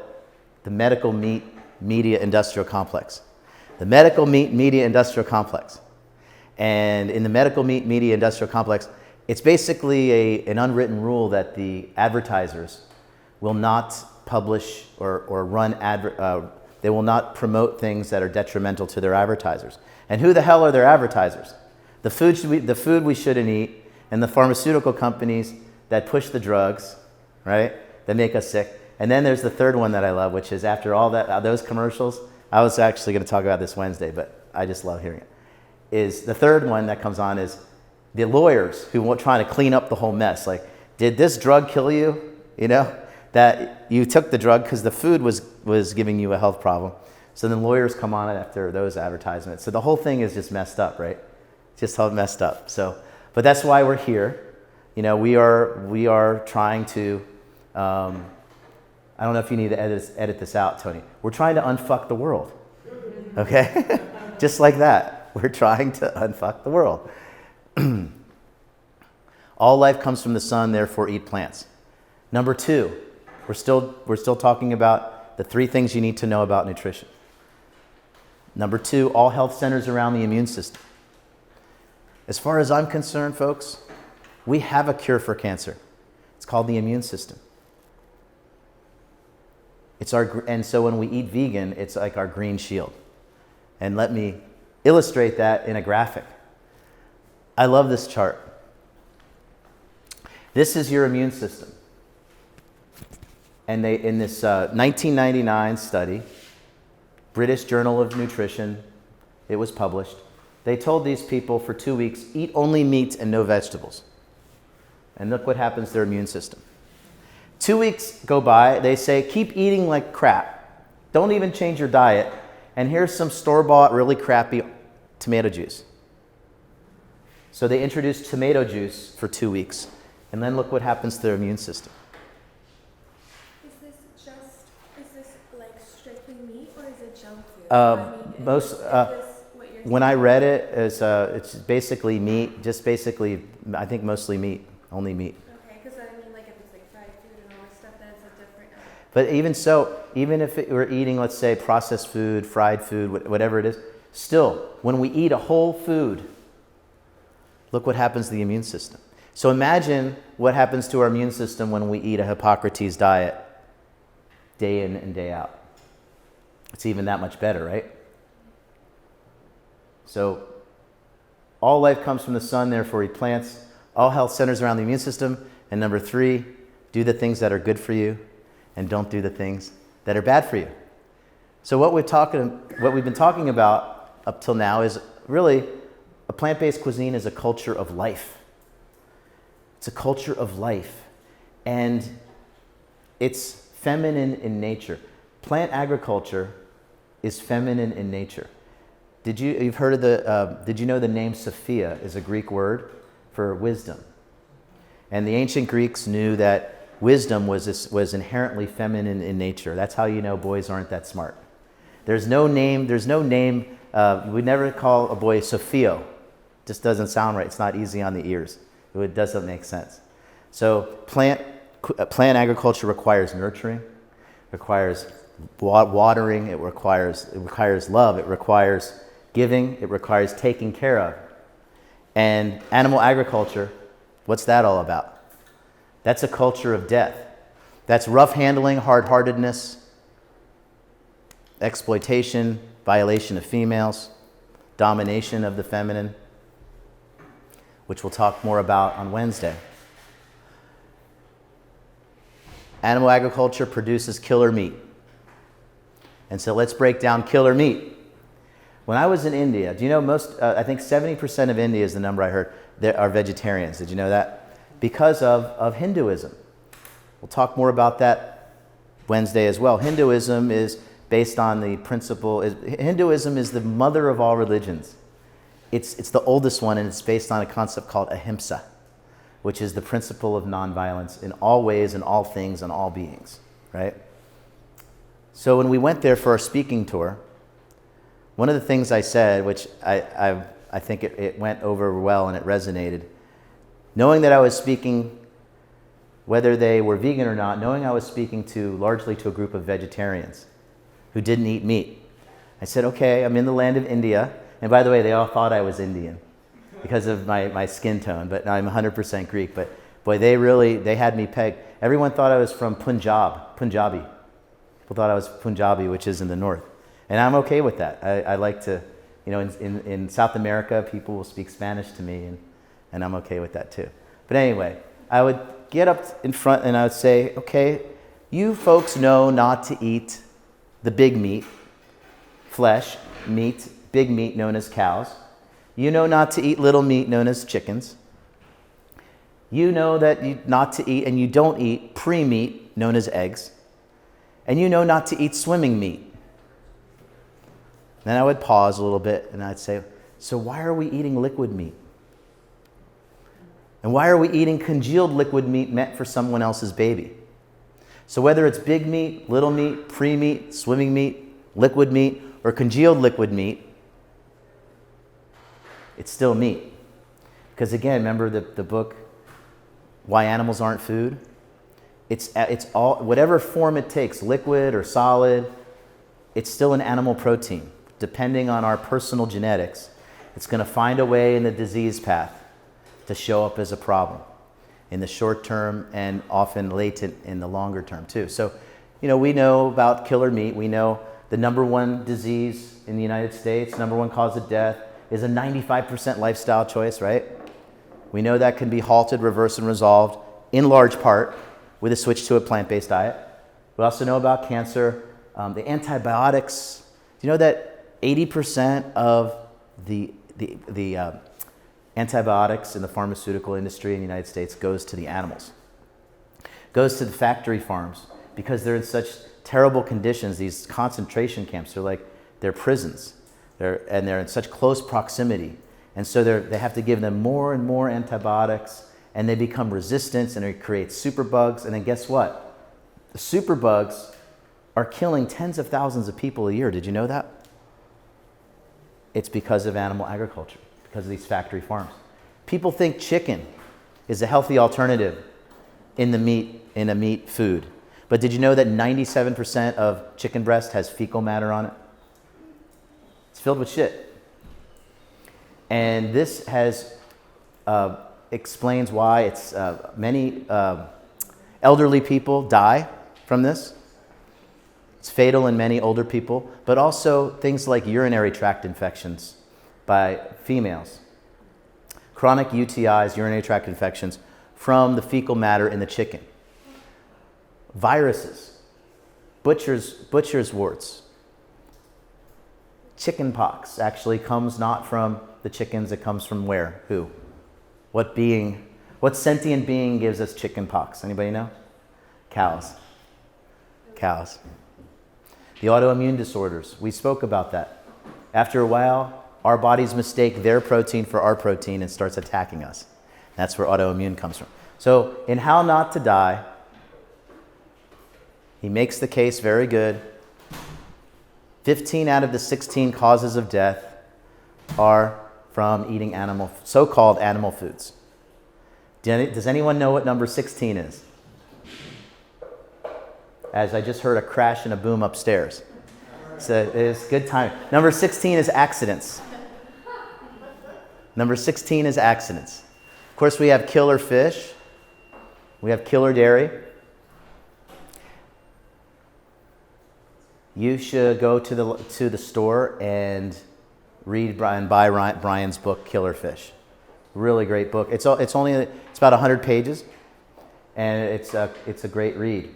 the medical meat media industrial complex. The medical meat media industrial complex. And in the medical meat media industrial complex, it's basically an unwritten rule that the advertisers will not publish or run they will not promote things that are detrimental to their advertisers. And who the hell are their advertisers? The food we shouldn't eat, and the pharmaceutical companies that push the drugs, right, that make us sick. And then there's the third one that I love, which is after all those commercials, I was actually going to talk about this Wednesday, but I just love hearing it, is the third one that comes on is the lawyers who are trying to clean up the whole mess. Like, did this drug kill you? You know, that you took the drug because the food was giving you a health problem. So then lawyers come on after those advertisements. So the whole thing is just messed up, right? Just all messed up. So, but that's why we're here. You know, we are trying to, I don't know if you need to edit this out, Tony. We're trying to unfuck the world, okay? Just like that. We're trying to unfuck the world. All life comes from the sun, therefore eat plants. Number 2, we're still talking about the 3 things you need to know about nutrition. Number 2, all health centers around the immune system. As far as I'm concerned, folks, we have a cure for cancer. It's called the immune system. And so when we eat vegan, it's like our green shield. And let me illustrate that in a graphic. I love this chart. This is your immune system. And they, in this 1999 study, British Journal of Nutrition, it was published, they told these people for 2 weeks, eat only meat and no vegetables. And look what happens to their immune system. 2 weeks go by, they say, keep eating like crap. Don't even change your diet. And here's some store-bought, really crappy tomato juice. So they introduced tomato juice for 2 weeks. And then look what happens to their immune system. Is this like strictly meat or is it junk food? When I read it, it's basically meat, just basically, I think mostly meat, only meat. Okay, because I mean, like if it's like fried food and all this stuff, that's a different. But even so, even if we're eating, let's say, processed food, fried food, whatever it is, still, when we eat a whole food, look what happens to the immune system. So imagine what happens to our immune system when we eat a Hippocrates diet day in and day out. It's even that much better, right? So All life comes from the sun, therefore eat plants. All health centers around the immune system. And number 3, do the things that are good for you and don't do the things that are bad for you. So what we've been talking about up till now is really a plant-based cuisine is a culture of life. It's a culture of life. And it's feminine in nature. Plant agriculture is feminine in nature. Did you know the name Sophia is a Greek word for wisdom? And the ancient Greeks knew that wisdom was inherently feminine in nature. That's how you know boys aren't that smart. There's no name, we never call a boy Sophio. Just doesn't sound right. It's not easy on the ears. It doesn't make sense. So plant agriculture requires nurturing, requires watering, it requires love, it requires giving, it requires taking care of. And animal agriculture, what's that all about? That's a culture of death. That's rough handling, hard-heartedness, exploitation, violation of females, domination of the feminine, which we'll talk more about on Wednesday. Animal agriculture produces killer meat. And so let's break down killer meat. When I was in India, do you know I think 70% of India is the number I heard, are vegetarians. Did you know that? Because of Hinduism. We'll talk more about that Wednesday as well. Hinduism is based on the principle, Hinduism is the mother of all religions. It's the oldest one, and it's based on a concept called ahimsa, which is the principle of nonviolence in all ways, in all things, and all beings, right? So when we went there for our speaking tour, one of the things I said, which I think it went over well and it resonated, knowing that I was speaking, whether they were vegan or not, knowing I was speaking largely to a group of vegetarians who didn't eat meat, I said, okay, I'm in the land of India. And by the way, they all thought I was Indian because of my skin tone, but I'm 100% Greek. But boy, they had me pegged. Everyone thought I was from Punjabi. People thought I was Punjabi, which is in the north. And I'm okay with that. I like to, in South America, people will speak Spanish to me, and I'm okay with that too. But anyway, I would get up in front and I would say, okay, you folks know not to eat the big meat, flesh, meat, big meat known as cows. You know not to eat little meat known as chickens. You know that not to eat, and you don't eat pre-meat known as eggs. And you know not to eat swimming meat. Then I would pause a little bit and I'd say, so why are we eating liquid meat? And why are we eating congealed liquid meat meant for someone else's baby? So whether it's big meat, little meat, pre-meat, swimming meat, liquid meat, or congealed liquid meat, it's still meat. Because again, remember the book, Why Animals Aren't Food? It's all, whatever form it takes, liquid or solid, it's still an animal protein. Depending on our personal genetics, it's going to find a way in the disease path to show up as a problem in the short term and often latent in the longer term too. So, we know about killer meat. We know the number one disease in the United States, number one cause of death, is a 95% lifestyle choice, right? We know that can be halted, reversed, and resolved in large part with a switch to a plant-based diet. We also know about cancer, the antibiotics. Do you know that 80% of the antibiotics in the pharmaceutical industry in the United States goes to the animals, goes to the factory farms, because they're in such terrible conditions, these concentration camps, they're prisons, they're in such close proximity. And so they have to give them more and more antibiotics, and they become resistant, and it creates superbugs. And then guess what? The superbugs are killing tens of thousands of people a year. Did you know that? It's because of animal agriculture, because of these factory farms. People think chicken is a healthy alternative in a meat food. But did you know that 97% of chicken breast has fecal matter on it? It's filled with shit. And this explains why many elderly people die from this. It's fatal in many older people, but also things like urinary tract infections by females chronic UTIs, urinary tract infections, from the fecal matter in the chicken. Viruses, butcher's warts. Chicken pox actually comes not from the chickens, it comes from where? Who? What being, what sentient being gives us chicken pox? Anybody know? Cows. Cows. The autoimmune disorders, we spoke about that. After a while, our bodies mistake their protein for our protein and starts attacking us. That's where autoimmune comes from. So in How Not to Die, he makes the case very good. 15 out of the 16 causes of death are from eating so-called animal foods. Does anyone know what number 16 is? As I just heard a crash and a boom upstairs. So it's good time. Number 16 is accidents. Number 16 is accidents. Of course, we have killer fish. We have killer dairy. You should go to the store and buy Brian's book, Killer Fish. Really great book. It's about 100 pages, and it's a great read.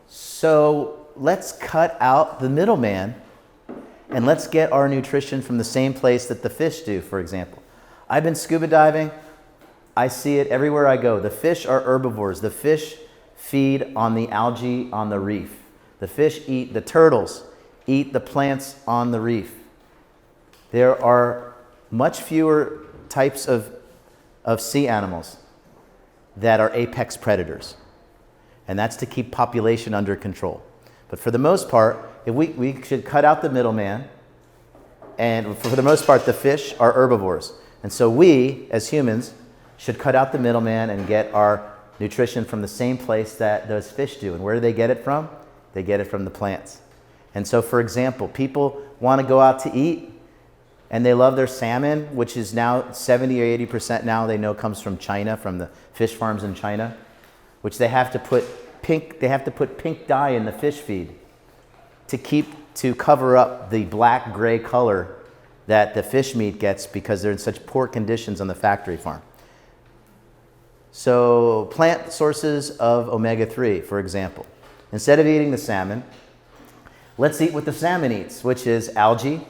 So let's cut out the middleman, and let's get our nutrition from the same place that the fish do. For example, I've been scuba diving. I see it everywhere I go. The fish are herbivores. The fish feed on the algae on the reef. The turtles eat the plants on the reef. There are much fewer types of sea animals that are apex predators. And that's to keep population under control. But for the most part, we should cut out the middleman. And for the most part, the fish are herbivores. And so we, as humans, should cut out the middleman and get our nutrition from the same place that those fish do. And where do they get it from? They get it from the plants. And so, for example, people want to go out to eat, and they love their salmon, which is now 70 or 80% now they know comes from China, from the fish farms in China, which they have to put pink dye in the fish feed to cover up the black gray color that the fish meat gets because they're in such poor conditions on the factory farm. So plant sources of omega-3, for example. Instead of eating the salmon, let's eat what the salmon eats, which is algae,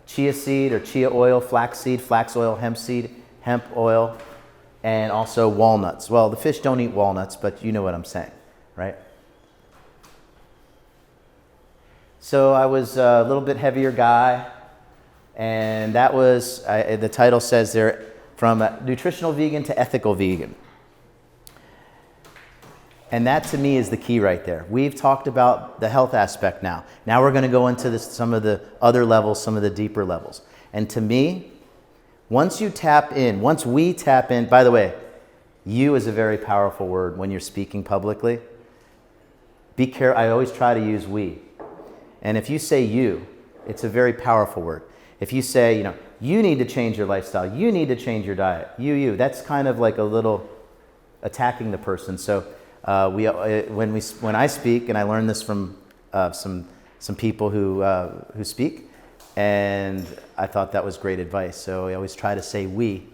chia seed or chia oil, flax seed, flax oil, hemp seed, hemp oil, and also walnuts. Well, the fish don't eat walnuts, but you know what I'm saying, right? So I was a little bit heavier guy, and that was, the title says there, from nutritional vegan to ethical vegan. And that to me is the key right there. We've talked about the health aspect now. Now we're going to go into some of the other levels, some of the deeper levels. And to me, once we tap in, by the way, you is a very powerful word when you're speaking publicly. Be careful. I always try to use we. And if you say you, it's a very powerful word. If you say, you need to change your lifestyle, you need to change your diet, that's kind of like a little attacking the person. So when I speak, and I learned this from some people who speak, and I thought that was great advice. So I always try to say we.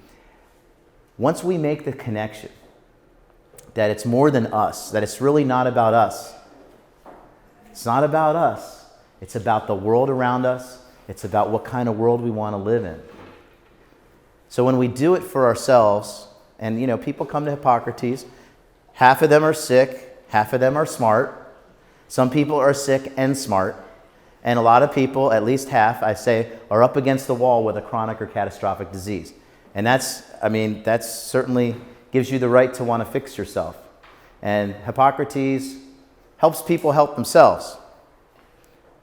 Once we make the connection that it's more than us, that it's really not about us. It's not about us. It's about the world around us. It's about what kind of world we want to live in. So when we do it for ourselves, and people come to Hippocrates, half of them are sick, half of them are smart. Some people are sick and smart. And a lot of people, at least half, I say, are up against the wall with a chronic or catastrophic disease. And that certainly gives you the right to want to fix yourself. And Hippocrates helps people help themselves.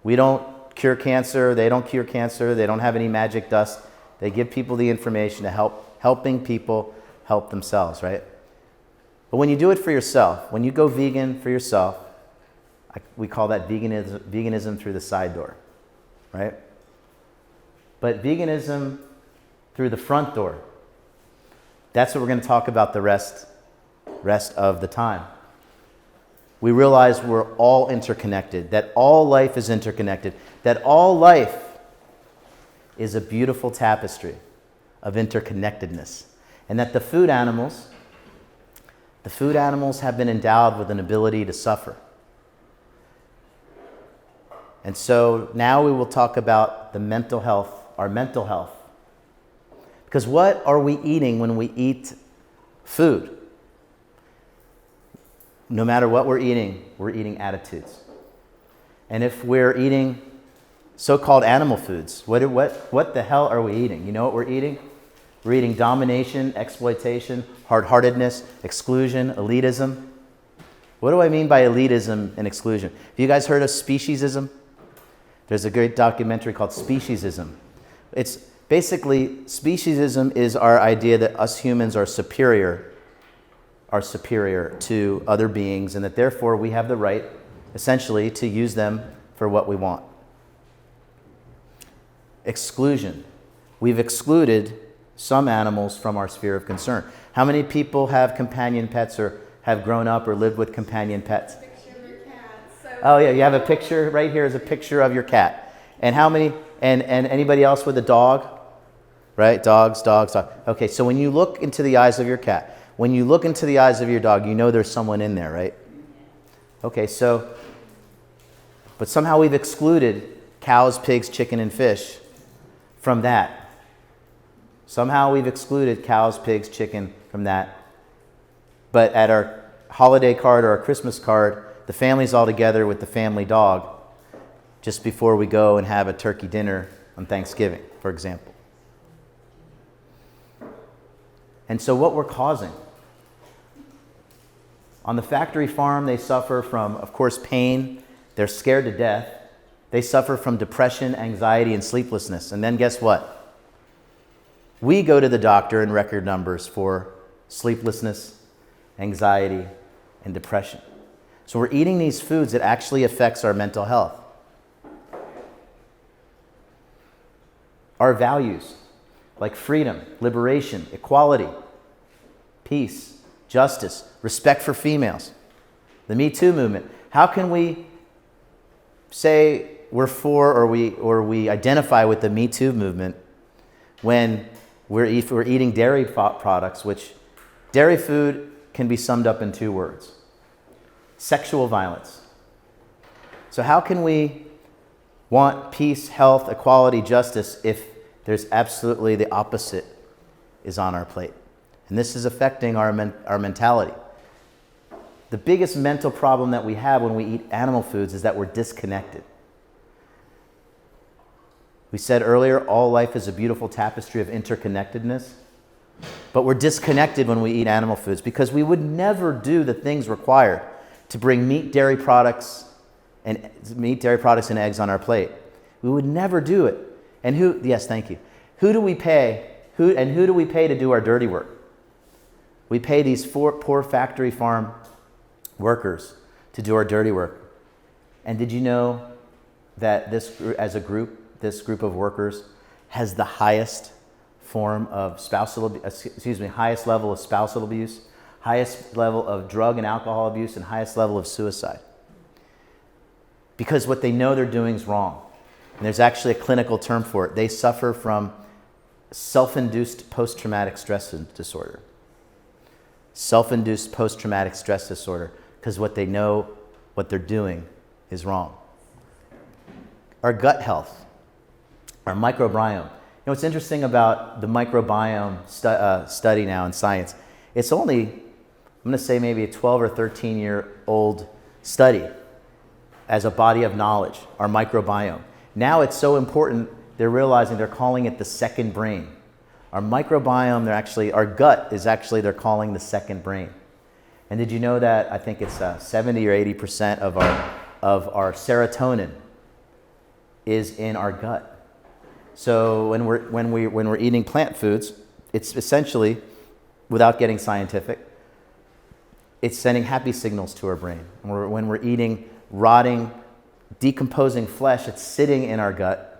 We don't cure cancer, they don't cure cancer, they don't have any magic dust. They give people the information to helping people help themselves, right? But when you do it for yourself, when you go vegan for yourself, we call that veganism through the side door, right? But veganism through the front door, that's what we're going to talk about the rest of the time. We realize we're all interconnected, that all life is interconnected, that all life is a beautiful tapestry of interconnectedness. And that the food animals have been endowed with an ability to suffer. And so now we will talk about the mental health, our mental health. Because what are we eating when we eat food? No matter what we're eating attitudes. And if we're eating so-called animal foods, what the hell are we eating? You know what we're eating? We're eating domination, exploitation, hard-heartedness, exclusion, elitism. What do I mean by elitism and exclusion? Have you guys heard of speciesism? There's a great documentary called Speciesism. It's basically, speciesism is our idea that us humans are superior to other beings, and that therefore we have the right, essentially, to use them for what we want. Exclusion. We've excluded some animals from our sphere of concern. How many people have companion pets or have grown up or lived with companion pets? Picture of your cat. So Oh yeah, you have a picture, right here is a picture of your cat. And how many, and anybody else with a dog? Right, dogs. Okay, so when you look into the eyes of your cat, when you look into the eyes of your dog, you know there's someone in there, right? Okay, so, but somehow we've excluded cows, pigs, chicken, and fish from that. Somehow we've excluded cows, pigs, chicken from that. But at our holiday card or our Christmas card, the family's all together with the family dog just before we go and have a turkey dinner on Thanksgiving, for example. And so what we're causing. On the factory farm, they suffer from, of course, pain. They're scared to death. They suffer from depression, anxiety, and sleeplessness. And then guess what? We go to the doctor in record numbers for sleeplessness, anxiety, and depression. So we're eating these foods that actually affects our mental health. Our values, like freedom, liberation, equality, peace, justice, respect for females, the Me Too movement. How can we say we're for or we identify with the Me Too movement when we're eating dairy products, which dairy food can be summed up in 2 words: sexual violence. So how can we want peace, health, equality, justice if there's absolutely the opposite is on our plate? And this is affecting our mentality. The biggest mental problem that we have when we eat animal foods is that we're disconnected. We said earlier, all life is a beautiful tapestry of interconnectedness. But we're disconnected when we eat animal foods because we would never do the things required to bring meat, dairy products, and eggs on our plate. We would never do it. And yes, thank you. Who do we pay? Who do we pay to do our dirty work? We pay these poor factory farm workers to do our dirty work. And did you know that this group of workers has the highest form of highest level of spousal abuse, highest level of drug and alcohol abuse, and highest level of suicide? Because what they know they're doing is wrong. And there's actually a clinical term for it. They suffer from self-induced post-traumatic stress disorder. Self-induced post-traumatic stress disorder, because what they know, what they're doing is wrong. Our gut health, our microbiome. You know what's interesting about the microbiome study now in science? It's only, I'm going to say maybe a 12 or 13-year-old study as a body of knowledge, our microbiome. Now it's so important, they're realizing they're calling it the second brain. Our microbiome, our gut is actually, they're calling the second brain. And did you know that I think it's 70 or 80% of our serotonin is in our gut. So when we're eating plant foods, it's essentially, without getting scientific, it's sending happy signals to our brain. When we're eating rotting, decomposing flesh, it's sitting in our gut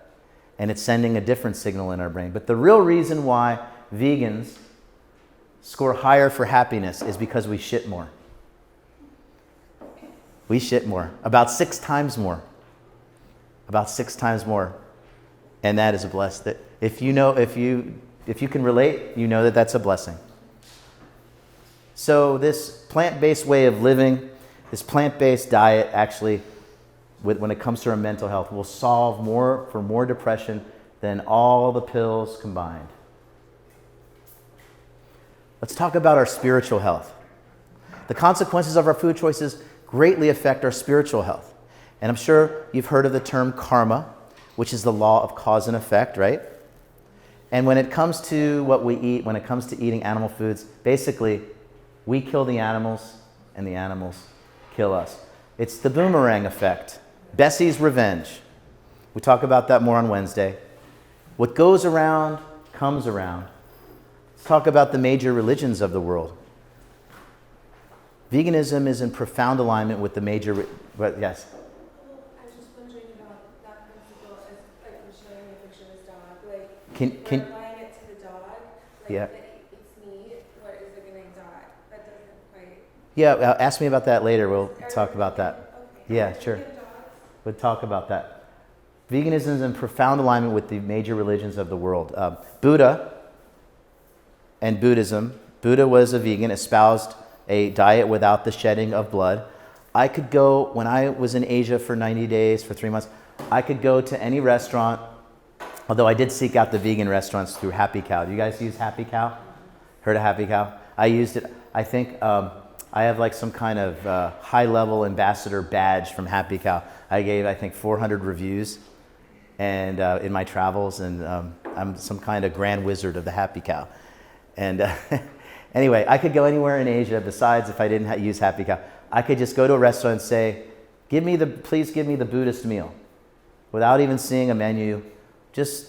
and it's sending a different signal in our brain. But the real reason why vegans score higher for happiness is because we shit more. We shit more, about 6 times more. About 6 times more. And that is a blessed. If you if you can relate, you know that that's a blessing. So this plant-based way of living, this plant-based diet actually, when it comes to our mental health, will solve more depression than all the pills combined. Let's talk about our spiritual health. The consequences of our food choices greatly affect our spiritual health. And I'm sure you've heard of the term karma, which is the law of cause and effect, right? And when it comes to what we eat, when it comes to eating animal foods, basically, we kill the animals and the animals kill us. It's the boomerang effect. Bessie's revenge. We talk about that more on Wednesday. What goes around comes around. Let's talk about the major religions of the world. Veganism is in profound alignment with the major... yes? I was just wondering about that principle as like I'm showing a picture of this dog. Like, Can we're applying it to the dog. Like, yeah. It's meat. What is it going to die? That doesn't quite. Yeah, ask me about that later. We'll talk about that. Okay. Yeah, sure. We'll talk about that. Veganism is in profound alignment with the major religions of the world. Buddha and Buddhism. Buddha was a vegan, espoused a diet without the shedding of blood. I could go, when I was in Asia for 90 days, for 3 months, I could go to any restaurant, although I did seek out the vegan restaurants through Happy Cow. Do you guys use Happy Cow? Heard of Happy Cow? I used it. I think I have like some kind of high-level ambassador badge from Happy Cow. I gave, I think, 400 reviews and in my travels, and I'm some kind of grand wizard of the Happy Cow. And anyway, I could go anywhere in Asia besides if I didn't use Happy Cow. I could just go to a restaurant and say, please give me the Buddhist meal, without even seeing a menu. Just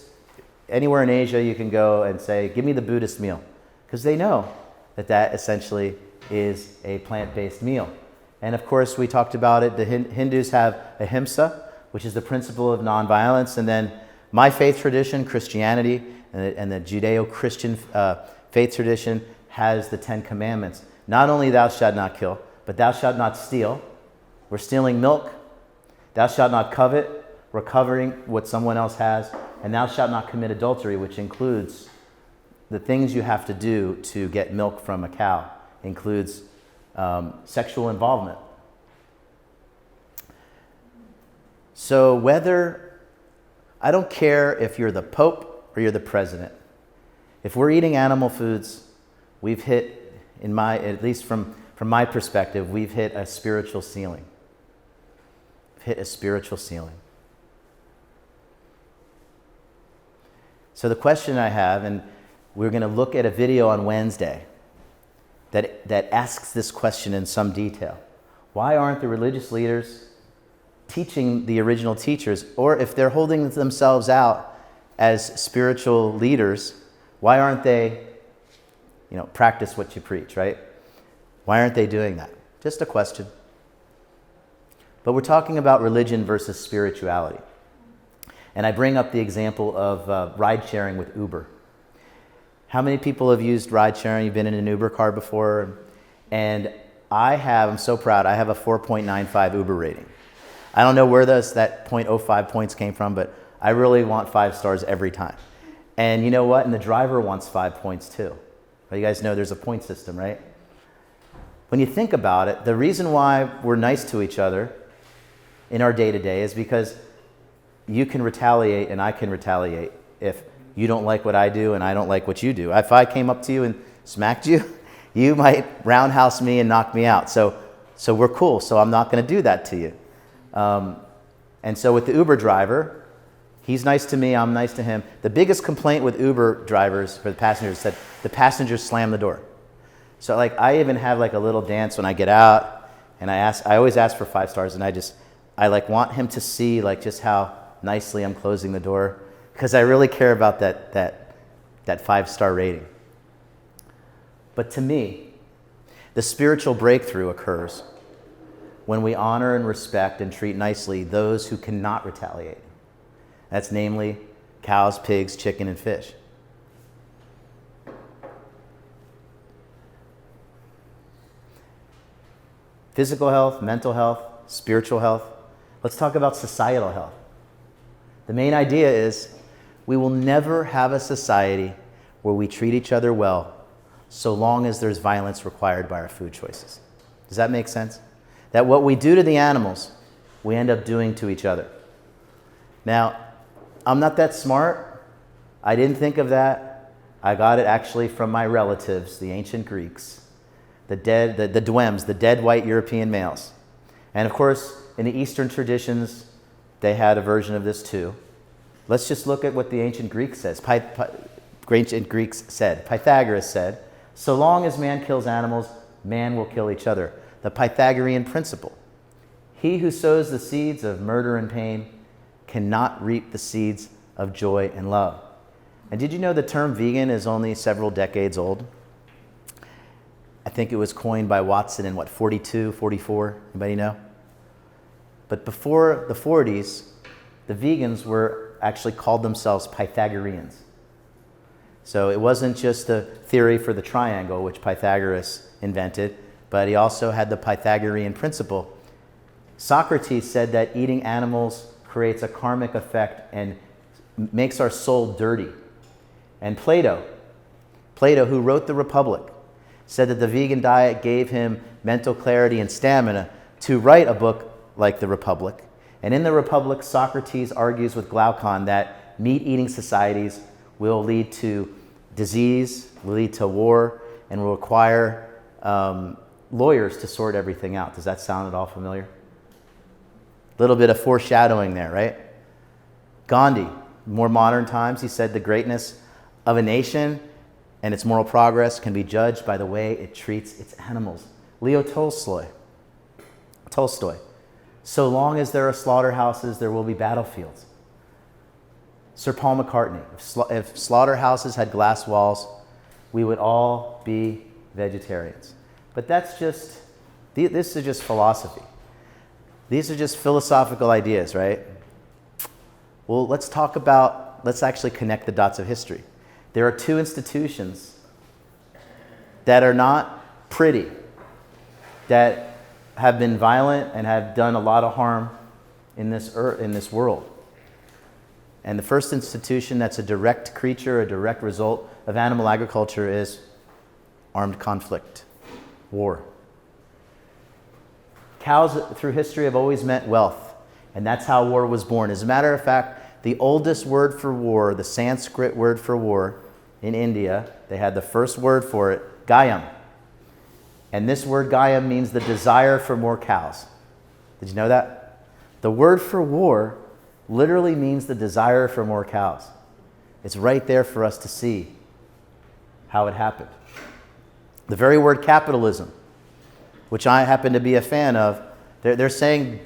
anywhere in Asia you can go and say, give me the Buddhist meal, because they know that essentially is a plant-based meal. And of course, we talked about it. The Hindus have ahimsa, which is the principle of nonviolence. And then my faith tradition, Christianity, and the Judeo-Christian faith tradition has the 10 Commandments. Not only thou shalt not kill, but thou shalt not steal. We're stealing milk. Thou shalt not covet. We're covering what someone else has. And thou shalt not commit adultery, which includes the things you have to do to get milk from a cow. Includes sexual involvement. So I don't care if you're the Pope or you're the president. If we're eating animal foods, we've hit, at least from my perspective, we've hit a spiritual ceiling. We've hit a spiritual ceiling. So the question I have, and we're going to look at a video on Wednesday that asks this question in some detail. Why aren't the religious leaders teaching the original teachers? Or if they're holding themselves out as spiritual leaders, why aren't they, practice what you preach, right? Why aren't they doing that? Just a question. But we're talking about religion versus spirituality. And I bring up the example of ride sharing with Uber. How many people have used ride sharing? You've been in an Uber car before? And I'm so proud, I have a 4.95 Uber rating. I don't know where that 0.05 points came from, but I really want 5 stars every time. And you know what? And the driver wants 5 points too. You guys know there's a point system, right? When you think about it, the reason why we're nice to each other in our day-to-day is because you can retaliate and I can retaliate if you don't like what I do and I don't like what you do. If I came up to you and smacked you, you might roundhouse me and knock me out. So we're cool, so I'm not going to do that to you. And so with the Uber driver, he's nice to me, I'm nice to him. The biggest complaint with Uber drivers for the passengers said the passengers slam the door. So I even have a little dance when I get out, and I always ask for 5 stars, and I want him to see just how nicely I'm closing the door, because I really care about that 5-star rating. But to me, the spiritual breakthrough occurs when we honor and respect and treat nicely those who cannot retaliate. That's namely cows, pigs, chicken, and fish. Physical health, mental health, spiritual health. Let's talk about societal health. The main idea is we will never have a society where we treat each other well, so long as there's violence required by our food choices. Does that make sense? That what we do to the animals, we end up doing to each other. Now, I'm not that smart. I didn't think of that. I got it actually from my relatives, the ancient Greeks, the Dwems, the dead white European males. And of course, in the Eastern traditions, they had a version of this too. Let's just look at what the ancient Greeks says. Ancient Greeks said, Pythagoras said, so long as man kills animals, man will kill each other. The Pythagorean principle. He who sows the seeds of murder and pain cannot reap the seeds of joy and love. And did you know the term vegan is only several decades old? I think it was coined by Watson in 42, 44? Anybody know? But before the 40s, the vegans were actually called themselves Pythagoreans. So it wasn't just a theory for the triangle, which Pythagoras invented, but he also had the Pythagorean principle. Socrates said that eating animals creates a karmic effect and makes our soul dirty. And Plato, who wrote the Republic, said that the vegan diet gave him mental clarity and stamina to write a book like the Republic. And in the Republic, Socrates argues with Glaucon that meat-eating societies will lead to disease, will lead to war, and will require lawyers to sort everything out. Does that sound at all familiar? A little bit of foreshadowing there, right? Gandhi, more modern times, he said the greatness of a nation and its moral progress can be judged by the way it treats its animals. Leo Tolstoy, so long as there are slaughterhouses, there will be battlefields. Sir Paul McCartney, if slaughterhouses had glass walls, we would all be vegetarians. But this is just philosophy. These are just philosophical ideas, right? Well, let's actually connect the dots of history. There are two institutions that are not pretty, that have been violent and have done a lot of harm in this world. And the first institution that's a direct creature, a direct result of animal agriculture is armed conflict, war. Cows through history have always meant wealth, and that's how war was born. As a matter of fact, the oldest word for war, the Sanskrit word for war in India, they had the first word for it, Gayam. And this word Gayam means the desire for more cows. Did you know that? The word for war literally means the desire for more cows. It's right there for us to see how it happened. The very word capitalism, which I happen to be a fan of, they're saying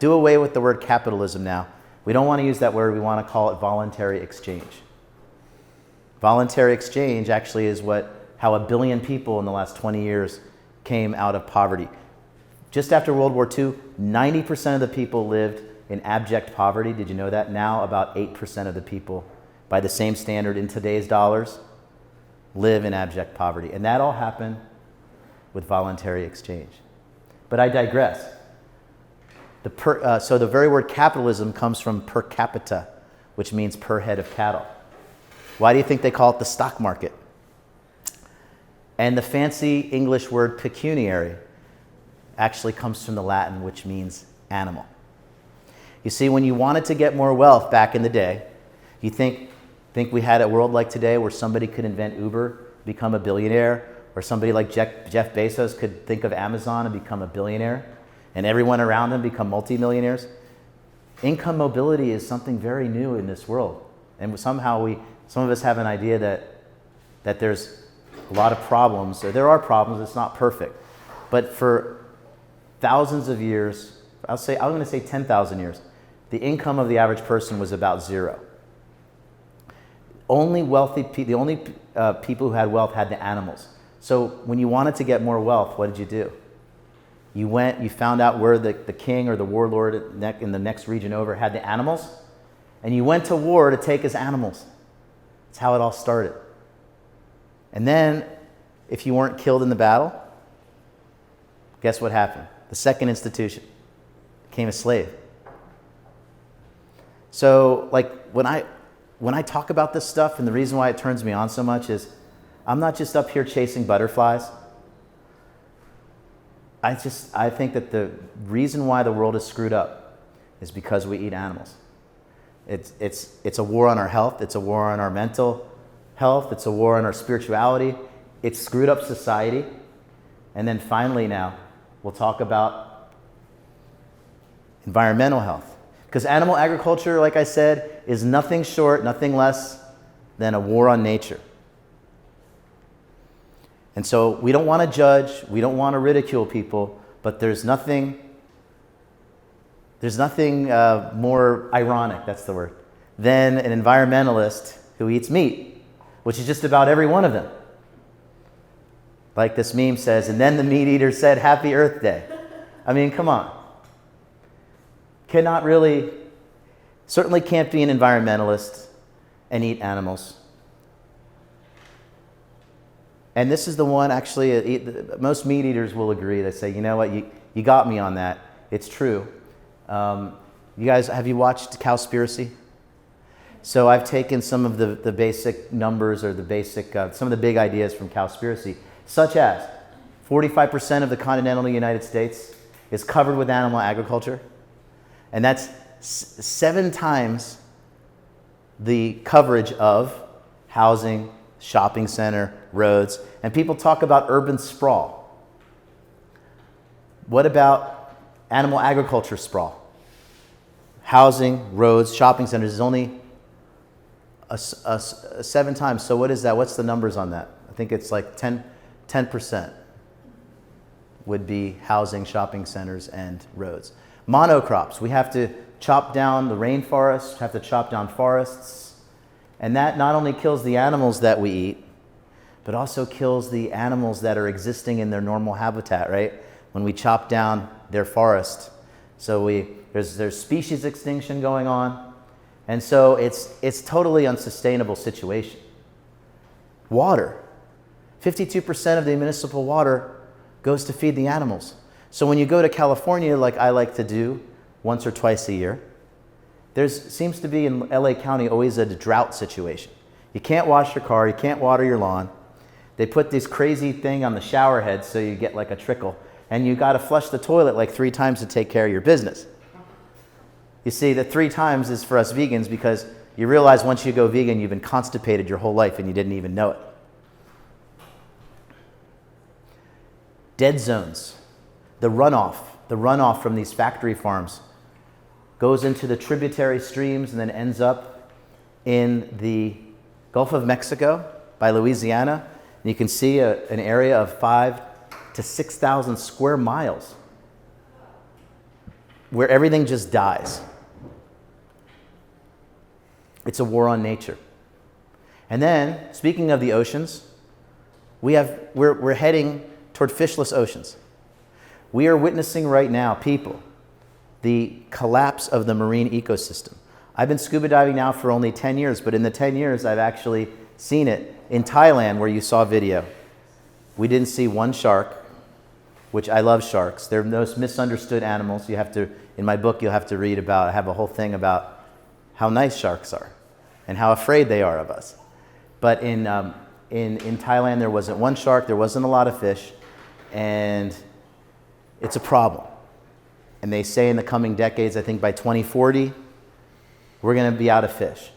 do away with the word capitalism now. We don't want to use that word, we want to call it voluntary exchange. Voluntary exchange actually is how 1 billion people in the last 20 years came out of poverty. Just after World War II, 90% of the people lived in abject poverty. Did you know that? Now about 8% of the people, by the same standard in today's dollars, live in abject poverty. And that all happened with voluntary exchange. But I digress. So the very word capitalism comes from per capita, which means per head of cattle. Why do you think they call it the stock market? And the fancy English word pecuniary actually comes from the Latin, which means animal. You see, when you wanted to get more wealth back in the day, you think we had a world like today where somebody could invent Uber, become a billionaire, or somebody like Jeff Bezos could think of Amazon and become a billionaire, and everyone around him become multimillionaires? Income mobility is something very new in this world. And somehow some of us have an idea that there's a lot of problems. There are problems, it's not perfect. But for thousands of years, I'm going to say 10,000 years, the income of the average person was about zero. The only people who had wealth had the animals. So when you wanted to get more wealth, what did you do? You found out where the king or the warlord in the next region over had the animals, and you went to war to take his animals. That's how it all started. And then, if you weren't killed in the battle, guess what happened? The second institution became a slave. So, when when I talk about this stuff, and the reason why it turns me on so much is I'm not just up here chasing butterflies. I think that the reason why the world is screwed up is because we eat animals. It's a war on our health. It's a war on our mental health. It's a war on our spirituality. It's screwed up society. And then finally now, we'll talk about environmental health. Because animal agriculture, like I said, is nothing short, nothing less than a war on nature. And so we don't want to judge, we don't want to ridicule people, but there's nothing more ironic, that's the word, than an environmentalist who eats meat, which is just about every one of them. Like this meme says, and then the meat eater said, "Happy Earth Day." I mean, come on. Certainly can't be an environmentalist and eat animals. And this is the one, actually, most meat eaters will agree. They say, you know what, you got me on that. It's true. You guys, have you watched Cowspiracy? So I've taken some of the basic numbers or some of the big ideas from Cowspiracy, such as 45% of the continental United States is covered with animal agriculture. And that's 7 times the coverage of housing, shopping center, roads. And people talk about urban sprawl. What about animal agriculture sprawl? Housing, roads, shopping centers is only a 7 times. So what is that? What's the numbers on that? I think it's like 10% would be housing, shopping centers, and roads. Monocrops. We have to chop down the rainforests, have to chop down forests. And that not only kills the animals that we eat, but also kills the animals that are existing in their normal habitat, right? When we chop down their forest. So there's species extinction going on. And so it's totally unsustainable situation. Water. 52% of the municipal water goes to feed the animals. So when you go to California, like I like to do once or twice a year, there seems to be in LA County always a drought situation. You can't wash your car, you can't water your lawn. They put this crazy thing on the shower head so you get like a trickle, and you got to flush the toilet like 3 times to take care of your business. You see, the 3 times is for us vegans because you realize once you go vegan, you've been constipated your whole life and you didn't even know it. Dead zones. The runoff from these factory farms goes into the tributary streams and then ends up in the Gulf of Mexico by Louisiana. And you can see an area of 5,000 to 6,000 square miles where everything just dies. It's a war on nature. And then, speaking of the oceans, we're heading toward fishless oceans. We are witnessing right now, people, the collapse of the marine ecosystem. I've been scuba diving now for only 10 years, but in the 10 years, I've actually seen it. In Thailand, where you saw video, we didn't see one shark, which I love sharks. They're the most misunderstood animals. In my book, you'll have to read about, I have a whole thing about how nice sharks are and how afraid they are of us. But in Thailand, there wasn't one shark, there wasn't a lot of fish, and it's a problem. And they say in the coming decades, I think by 2040, we're going to be out of fish.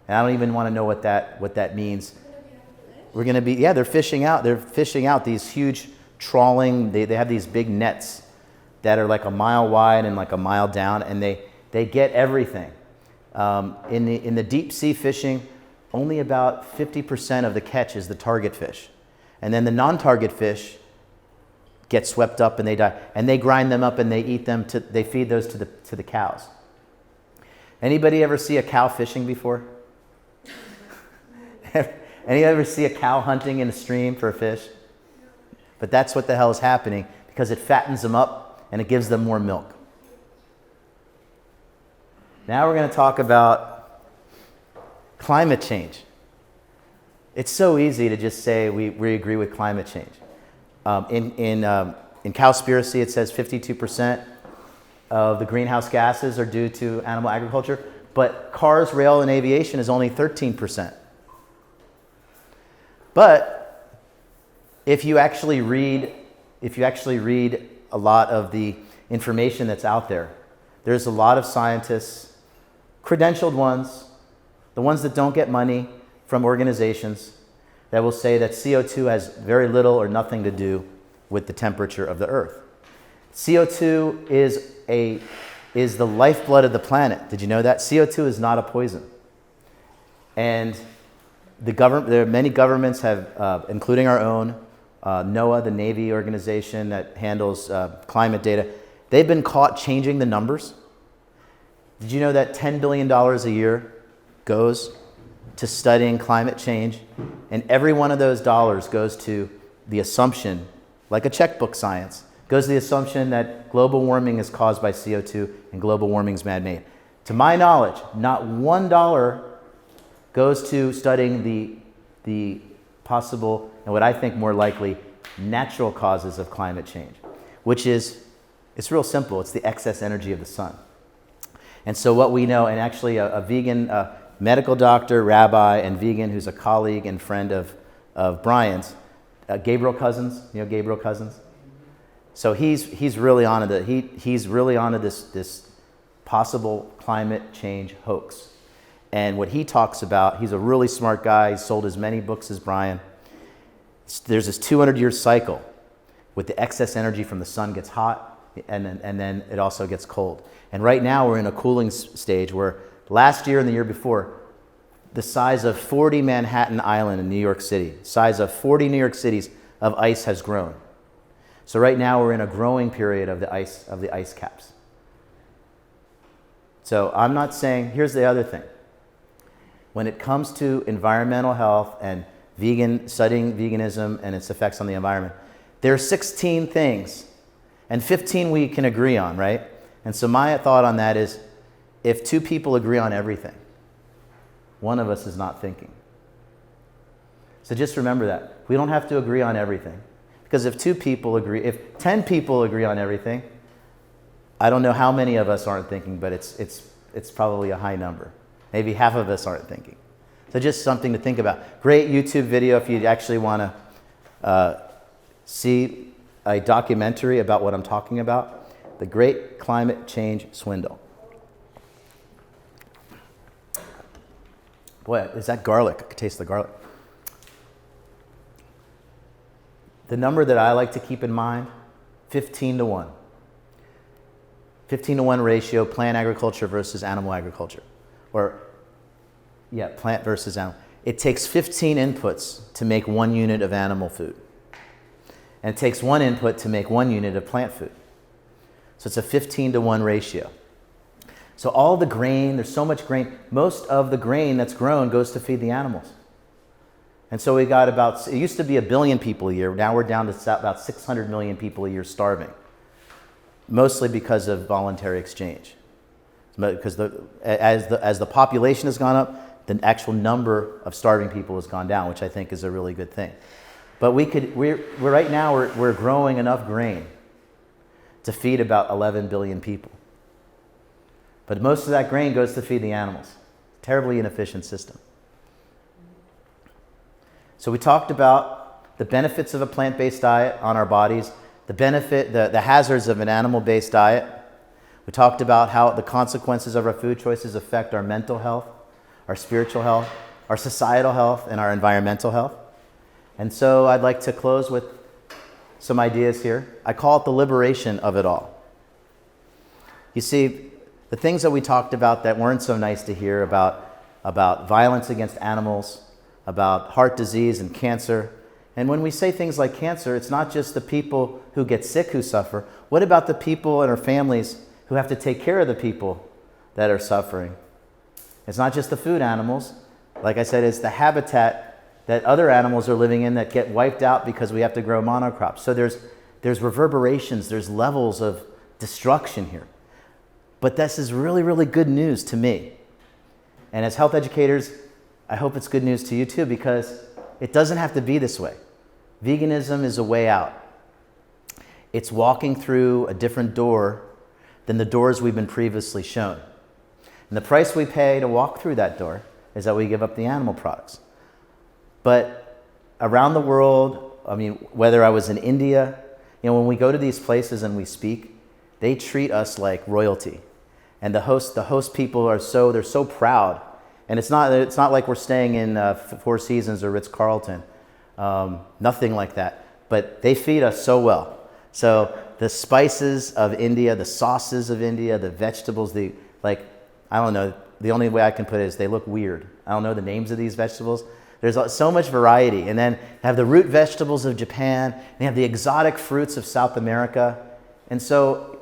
And I don't even want to know what that means. We're going to be, they're fishing out. They're fishing out these huge trawling. They have these big nets that are like a mile wide and like a mile down, and they get everything. In the deep sea fishing, only about 50% of the catch is the target fish. And then the non-target fish get swept up and they die. And they grind them up and they eat them, they feed those to the cows. Anybody ever see a cow fishing before? Any ever see a cow hunting in a stream for a fish? But that's what the hell is happening because it fattens them up and it gives them more milk. Now we're going to talk about climate change. It's so easy to just say we agree with climate change. In Cowspiracy, it says 52% of the greenhouse gases are due to animal agriculture. But cars, rail, and aviation is only 13%. But if you actually read a lot of the information that's out there, there's a lot of scientists, credentialed ones, the ones that don't get money from organizations, that will say that CO2 has very little or nothing to do with the temperature of the Earth. CO2 is the lifeblood of the planet. Did you know that? CO2 is not a poison. And there are many governments have, including our own, NOAA, the Navy organization that handles climate data, they've been caught changing the numbers. Did you know that $10 billion a year goes to studying climate change? And every one of those dollars goes to the assumption, like a checkbook science, goes to the assumption that global warming is caused by CO2 and global warming is man-made. To my knowledge, not $1 goes to studying the possible, and what I think more likely, natural causes of climate change, which is, it's real simple, it's the excess energy of the sun. And so what we know, and actually a vegan medical doctor, rabbi, and vegan who's a colleague and friend of Brian's, Gabriel Cousins, you know Gabriel Cousins? So he's really onto this possible climate change hoax. And what he talks about, he's a really smart guy, he's sold as many books as Brian. There's this 200-year cycle with the excess energy from the sun gets hot and then it also gets cold. And right now we're in a cooling stage where last year and the year before, the size of 40 Manhattan Island in New York City, size of 40 New York cities of ice has grown. So right now we're in a growing period of the ice caps. So I'm not saying, here's the other thing. When it comes to environmental health and studying veganism and its effects on the environment, there are 16 things, and 15 we can agree on, right? And so my thought on that is, if two people agree on everything, one of us is not thinking. So just remember that. We don't have to agree on everything. Because if 10 people agree on everything, I don't know how many of us aren't thinking, but it's probably a high number. Maybe half of us aren't thinking. So just something to think about. Great YouTube video if you actually want to see a documentary about what I'm talking about. The Great Climate Change Swindle. Boy, is that garlic? I could taste the garlic. The number that I like to keep in mind, 15 to 1. 15 to 1 ratio, plant agriculture versus animal agriculture. Plant versus animal. It takes 15 inputs to make 1 unit of animal food. And it takes 1 input to make 1 unit of plant food. So it's a 15 to 1 ratio. So all the grain, there's so much grain, most of the grain that's grown goes to feed the animals. And so we got it used to be 1 billion people a year, now we're down to about 600 million people a year starving. Mostly because of voluntary exchange. Because as the population has gone up, the actual number of starving people has gone down, which I think is a really good thing. But right now we're growing enough grain to feed about 11 billion people. But most of that grain goes to feed the animals. Terribly inefficient system. So we talked about the benefits of a plant-based diet on our bodies, the hazards of an animal-based diet. We talked about how the consequences of our food choices affect our mental health, our spiritual health, our societal health, and our environmental health. And so I'd like to close with some ideas here. I call it the liberation of it all. You see, the things that we talked about that weren't so nice to hear about violence against animals, about heart disease and cancer. And when we say things like cancer, it's not just the people who get sick who suffer. What about the people and our families who have to take care of the people that are suffering? It's not just the food animals. Like I said, it's the habitat that other animals are living in that get wiped out because we have to grow monocrops. So there's reverberations, there's levels of destruction here. But this is really, really good news to me. And as health educators, I hope it's good news to you too, because it doesn't have to be this way. Veganism is a way out. It's walking through a different door than the doors we've been previously shown. And the price we pay to walk through that door is that we give up the animal products. But around the world, I mean, whether I was in India, when we go to these places and we speak, they treat us like royalty. And the host people they're so proud. And it's not like we're staying in Four Seasons or Ritz-Carlton. Nothing like that. But they feed us so well. So the spices of India, the sauces of India, the vegetables, I don't know, the only way I can put it is they look weird. I don't know the names of these vegetables. There's so much variety. And then have the root vegetables of Japan, and they have the exotic fruits of South America. And so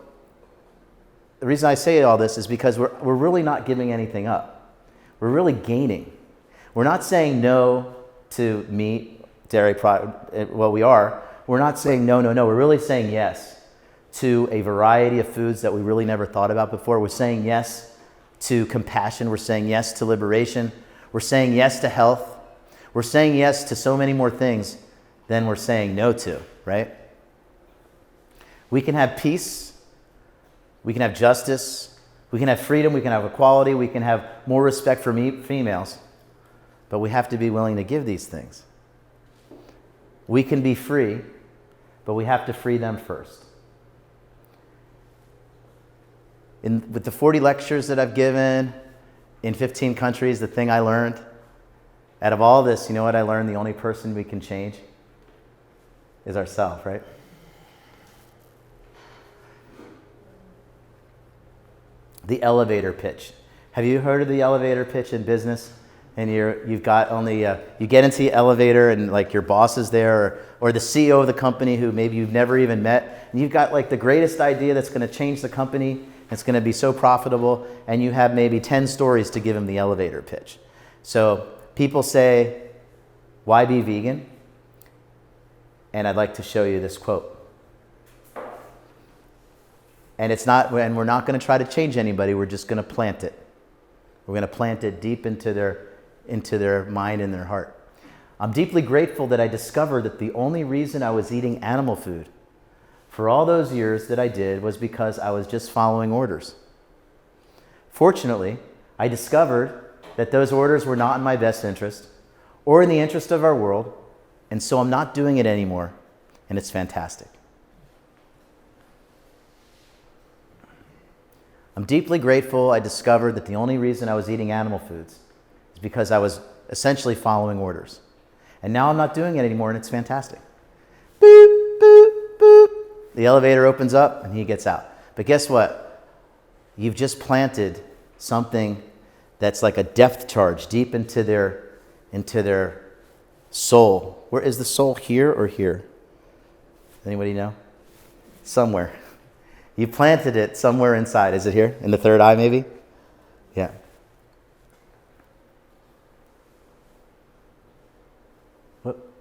the reason I say all this is because we're really not giving anything up. We're really gaining. We're not saying no to meat, dairy product. Well, we are. We're not saying no. We're really saying yes to a variety of foods that we really never thought about before. We're saying yes to compassion. We're saying yes to liberation. We're saying yes to health. We're saying yes to so many more things than we're saying no to, right? We can have peace. We can have justice. We can have freedom. We can have equality. We can have more respect for females. But we have to be willing to give these things. We can be free, but we have to free them first. With the 40 lectures that I've given in 15 countries, the thing I learned, out of all this, you know what I learned? The only person we can change is ourselves, right? The elevator pitch. Have you heard of the elevator pitch in business? And you've got only, you get into the elevator and like your boss is there, or the CEO of the company who maybe you've never even met, and you've got like the greatest idea that's going to change the company, it's going to be so profitable, and you have maybe 10 stories to give them the elevator pitch. So people say, why be vegan? And I'd like to show you this quote. And we're not going to try to change anybody, we're just going to plant it. We're going to plant it deep into their mind and their heart. I'm deeply grateful that I discovered that the only reason I was eating animal food for all those years that I did was because I was just following orders. Fortunately, I discovered that those orders were not in my best interest or in the interest of our world, and so I'm not doing it anymore, and it's fantastic. I'm deeply grateful I discovered that the only reason I was eating animal foods is because I was essentially following orders. And now I'm not doing it anymore, and it's fantastic. Boop, boop, boop. The elevator opens up, and he gets out. But guess what? You've just planted something that's like a depth charge deep into their soul. Where is the soul, here or here? Anybody know? Somewhere. You planted it somewhere inside. Is it here? In the third eye, maybe? Yeah. Whoop.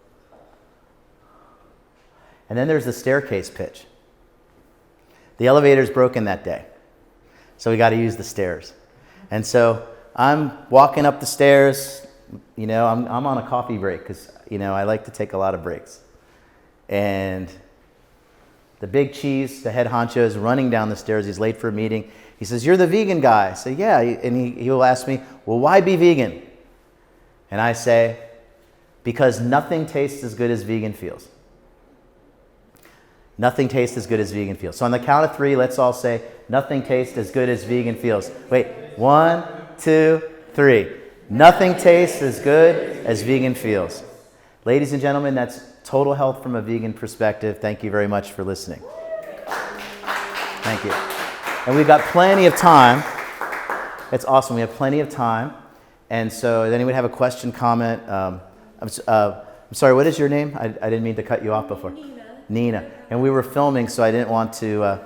And then there's the staircase pitch. The elevator's broken that day, so we got to use the stairs. And so I'm walking up the stairs. I'm on a coffee break because I like to take a lot of breaks. And the big cheese, the head honcho, is running down the stairs. He's late for a meeting. He says, "You're the vegan guy." I say, "Yeah." And he will ask me, "Well, why be vegan?" And I say, "Because nothing tastes as good as vegan feels." Nothing tastes as good as vegan feels. So on the count of 3, let's all say, "Nothing tastes as good as vegan feels." Wait, 1, 2, 3. Nothing tastes as good as vegan feels. Ladies and gentlemen, that's total health from a vegan perspective. Thank you very much for listening. Thank you. And we've got plenty of time. It's awesome. We have plenty of time. And so, does anyone have a question, comment? I'm sorry, what is your name? I didn't mean to cut you off before. Nina. And we were filming, so I didn't want to,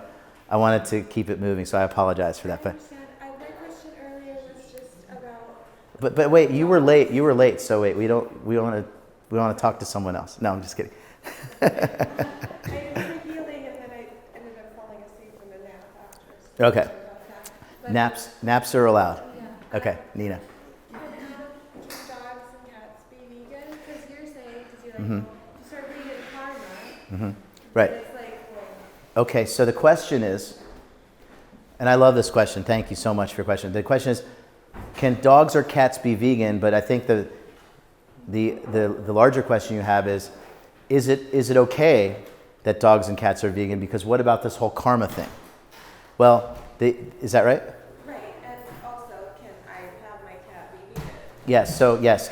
I wanted to keep it moving, so I apologize for that. But my question earlier was just about... But wait, you were late, so wait, we want to talk to someone else. No, I'm just kidding. I did some healing, and then I ended up falling asleep in the nap after. Okay. Naps are allowed. Yeah. Okay, Nina. Can dogs and cats be vegan? Because you're saying, you're like, well, you start vegan karma. Right. It's like, well, Okay, so the question is, and I love this question. Thank you so much for your question. The question is, can dogs or cats be vegan? But I think the larger question you have is it okay that dogs and cats are vegan? Because what about this whole karma thing? Well, is that right? Right, and also, can I have my cat be vegan? Yes. So yes.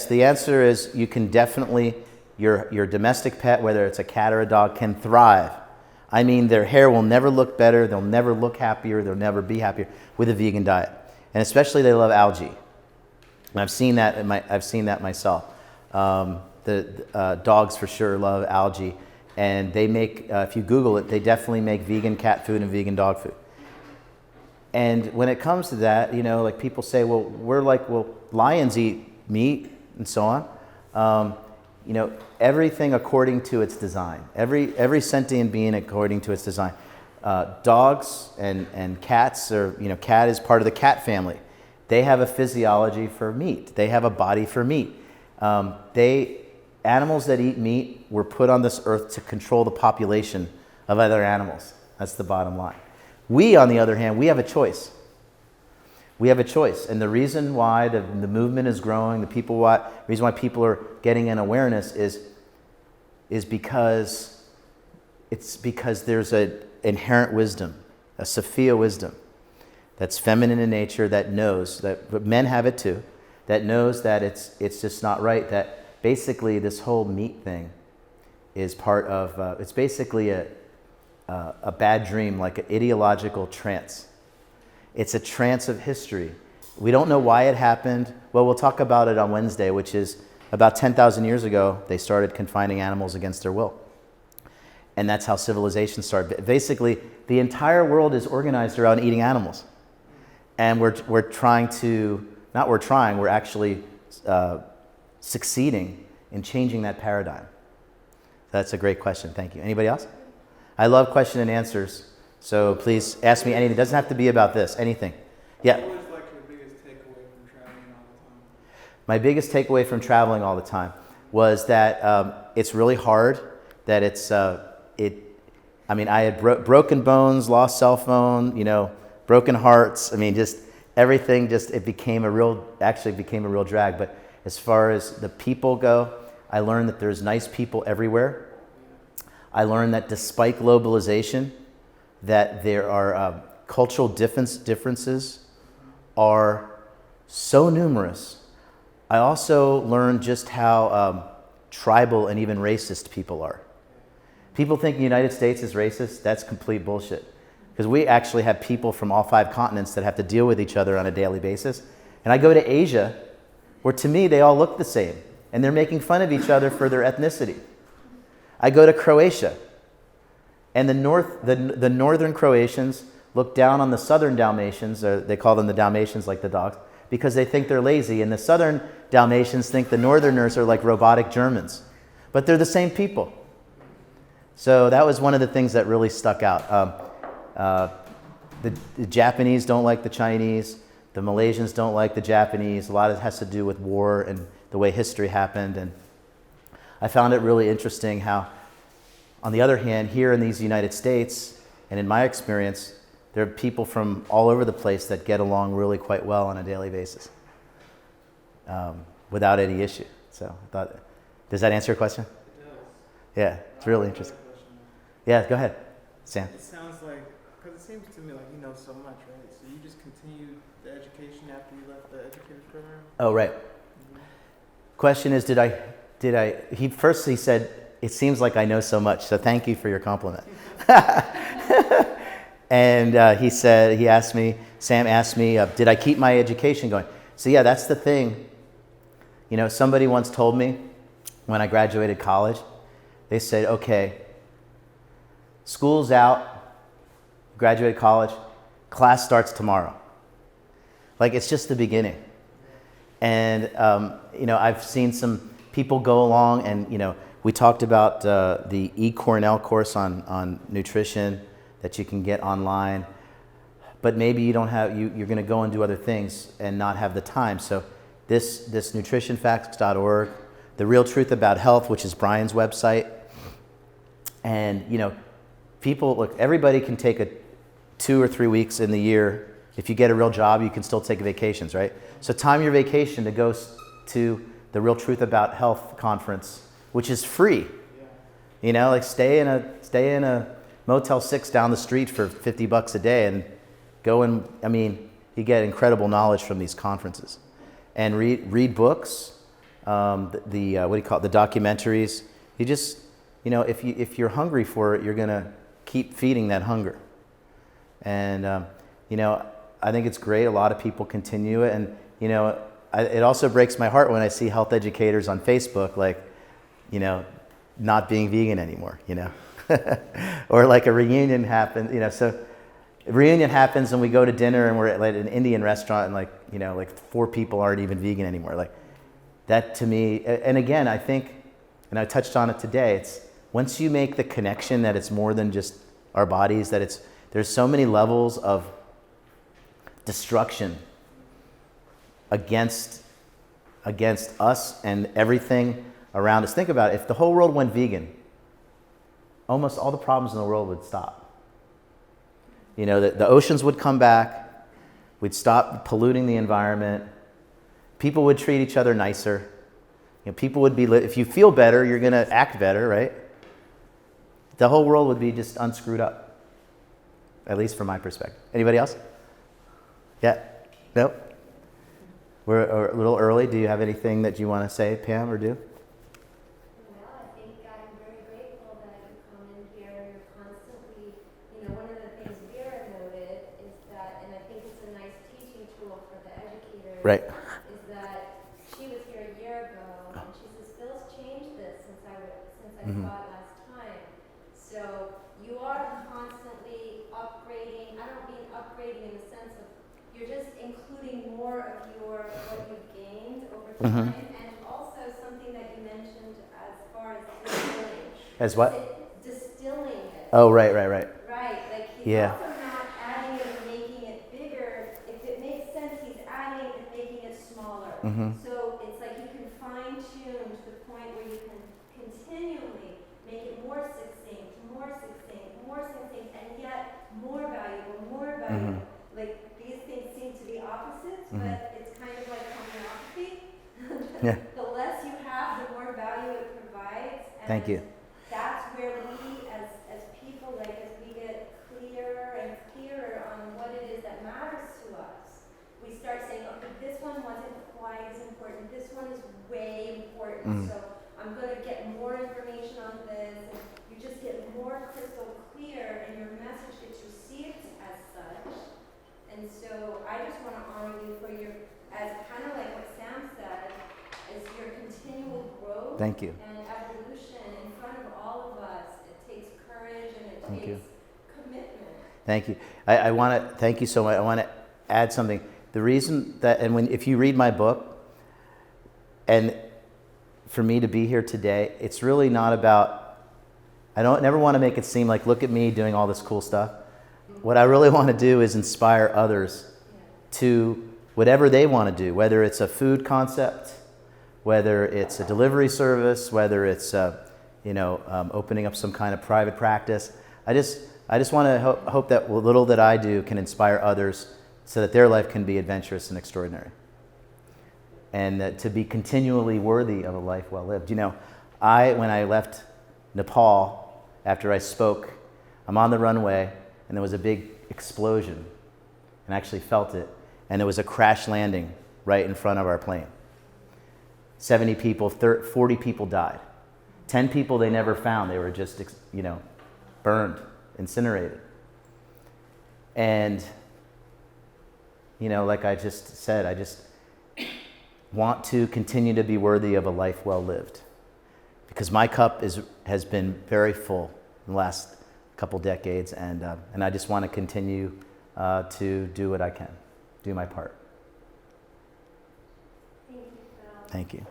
The answer is you can definitely. Your domestic pet, whether it's a cat or a dog, can thrive. I mean, their hair will never look better. They'll never look happier. They'll never be happier with a vegan diet, and especially they love algae. And I've seen that. I've seen that myself. The dogs for sure love algae, and they make. If you Google it, they definitely make vegan cat food and vegan dog food. And when it comes to that, like people say, well, lions eat meat and so on. Everything according to its design. Every sentient being according to its design. Dogs and cats, cat is part of the cat family. They have a physiology for meat. They have a body for meat. Animals that eat meat were put on this earth to control the population of other animals. That's the bottom line. We, on the other hand, we have a choice. We have a choice, and the reason why the movement is growing, the reason why people are getting an awareness is because there's an inherent wisdom, a Sophia wisdom, that's feminine in nature, that knows that, but men have it too, that knows that it's just not right. That basically this whole meat thing is part of. It's basically a bad dream, like an ideological trance. It's a trance of history. We don't know why it happened. Well, we'll talk about it on Wednesday, which is about 10,000 years ago, they started confining animals against their will. And that's how civilization started. Basically, the entire world is organized around eating animals. And we're actually succeeding in changing that paradigm. That's a great question. Thank you. Anybody else? I love question and answers. So please ask me anything. It doesn't have to be about this. Anything. Yeah. What was like your biggest takeaway from traveling all the time? My biggest takeaway from traveling all the time was that it's really hard. That I had broken bones, lost cell phone, broken hearts. I mean, just everything. It became a real drag. But as far as the people go, I learned that there's nice people everywhere. I learned that despite globalization, that there are cultural differences are so numerous. I also learned just how tribal and even racist people are. People think the United States is racist. That's complete bullshit. Because we actually have people from all 5 continents that have to deal with each other on a daily basis. And I go to Asia, where to me they all look the same, and they're making fun of each other for their ethnicity. I go to Croatia, and the northern Croatians look down on the southern Dalmatians, or they call them the Dalmatians like the dogs, because they think they're lazy. And the southern Dalmatians think the northerners are like robotic Germans. But they're the same people. So that was one of the things that really stuck out. The Japanese don't like the Chinese. The Malaysians don't like the Japanese. A lot of it has to do with war and the way history happened. And I found it really interesting how, on the other hand, here in these United States, and in my experience, there are people from all over the place that get along really quite well on a daily basis without any issue. So I thought, does that answer your question? It does. Yeah, it's really interesting. Yeah, go ahead, Sam. It sounds like, because it seems to me like you know so much, right? So you just continued the education after you left the educator's program? Oh, right. Mm-hmm. Question is, he said, it seems like I know so much, so thank you for your compliment. And Sam asked me, did I keep my education going? So yeah, that's the thing. Somebody once told me when I graduated college, they said, okay, school's out, graduated college, class starts tomorrow. Like, it's just the beginning. And, I've seen some people go along and, we talked about the eCornell course on nutrition that you can get online, but maybe you don't have, you're going to go and do other things and not have the time. So this nutritionfacts.org, The Real Truth About Health, which is Brian's website, and people, look, everybody can take 2 or 3 weeks in the year If you get a real job, you can still take vacations, right? So time your vacation to go to the Real Truth About Health conference, which is free. You know, like stay in a Motel 6 down the street for $50 a day and go and, I mean, you get incredible knowledge from these conferences. And read books, what do you call it, the documentaries. You just, you know, if you're hungry for it, you're gonna keep feeding that hunger. And, you know, I think it's great. A lot of people continue it. And, you know, it also breaks my heart when I see health educators on Facebook, like, you know, not being vegan anymore, you know. Or like a reunion happens, you know, so a reunion happens and we go to dinner and we're at like an Indian restaurant and like, you know, like 4 people aren't even vegan anymore. Like that to me, and again, I think, and I touched on it today, it's once you make the connection that it's more than just our bodies, that there's so many levels of destruction against us and everything around us. Think about it, if the whole world went vegan, almost all the problems in the world would stop. You know, the oceans would come back, we'd stop polluting the environment, people would treat each other nicer, you know, people would be, if you feel better, you're gonna act better, right? The whole world would be just unscrewed up, at least from my perspective. Anybody else? Yeah? No? We're a little early. Do you have anything that you want to say, Pam, or do? Well, I think I'm very grateful that you come in here and you're constantly, you know, one of the things Vera noted is that, and I think it's a nice teaching tool for the educators, Right. is that she was here a year ago and she says, Phil's changed this since I Mm-hmm. saw it last time. So you are constantly upgrading. I don't mean upgrading in the sense of you're just including more of what you've gained over time, and also something that you mentioned as far as distilling. As what? Distilling it. Oh, right. Right, like he's also not adding it and making it bigger. If it makes sense, he's adding and making it smaller. So it's like you can fine tune to the point where you can continually make it more succinct, and yet more valuable. Like these things seem to be opposites, but it's kind of like homeopathy. Yeah. The less you have, the more value it provides. And Thank you. that's where we, as people, like as we get clearer and clearer on what it is that matters to us, we start saying, okay, this one wasn't quite as important. This one is way important. So I'm going to get more information on this, and you just get more crystal clear, and your message gets received as such. And so I just want to honor you for your, as kind of like what Sam said, is your continual growth. Thank you. And evolution in front of all of us. It takes courage and it Thank takes you. commitment. Thank you. I want to thank you so much. I want to add something. The reason that, and if you read my book, and for me to be here today, it's really not about, I never want to make it seem like, look at me doing all this cool stuff. What I really want to do is inspire others to whatever they want to do, whether it's a food concept, whether it's a delivery service, whether it's opening up some kind of private practice. I just want to hope that what little that I do can inspire others so that their life can be adventurous and extraordinary, and that to be continually worthy of a life well lived. You know, when I left Nepal after I spoke, I'm on the runway and there was a big explosion, and I actually felt it, and there was a crash landing right in front of our plane. 70 people, 40 people died. 10 people they never found. They were just, burned, incinerated. And, like I just said, I just want to continue to be worthy of a life well lived, because my cup has been very full in the last couple decades, and I just want to continue to do what I can, do my part. Thank you, Phil. Thank you.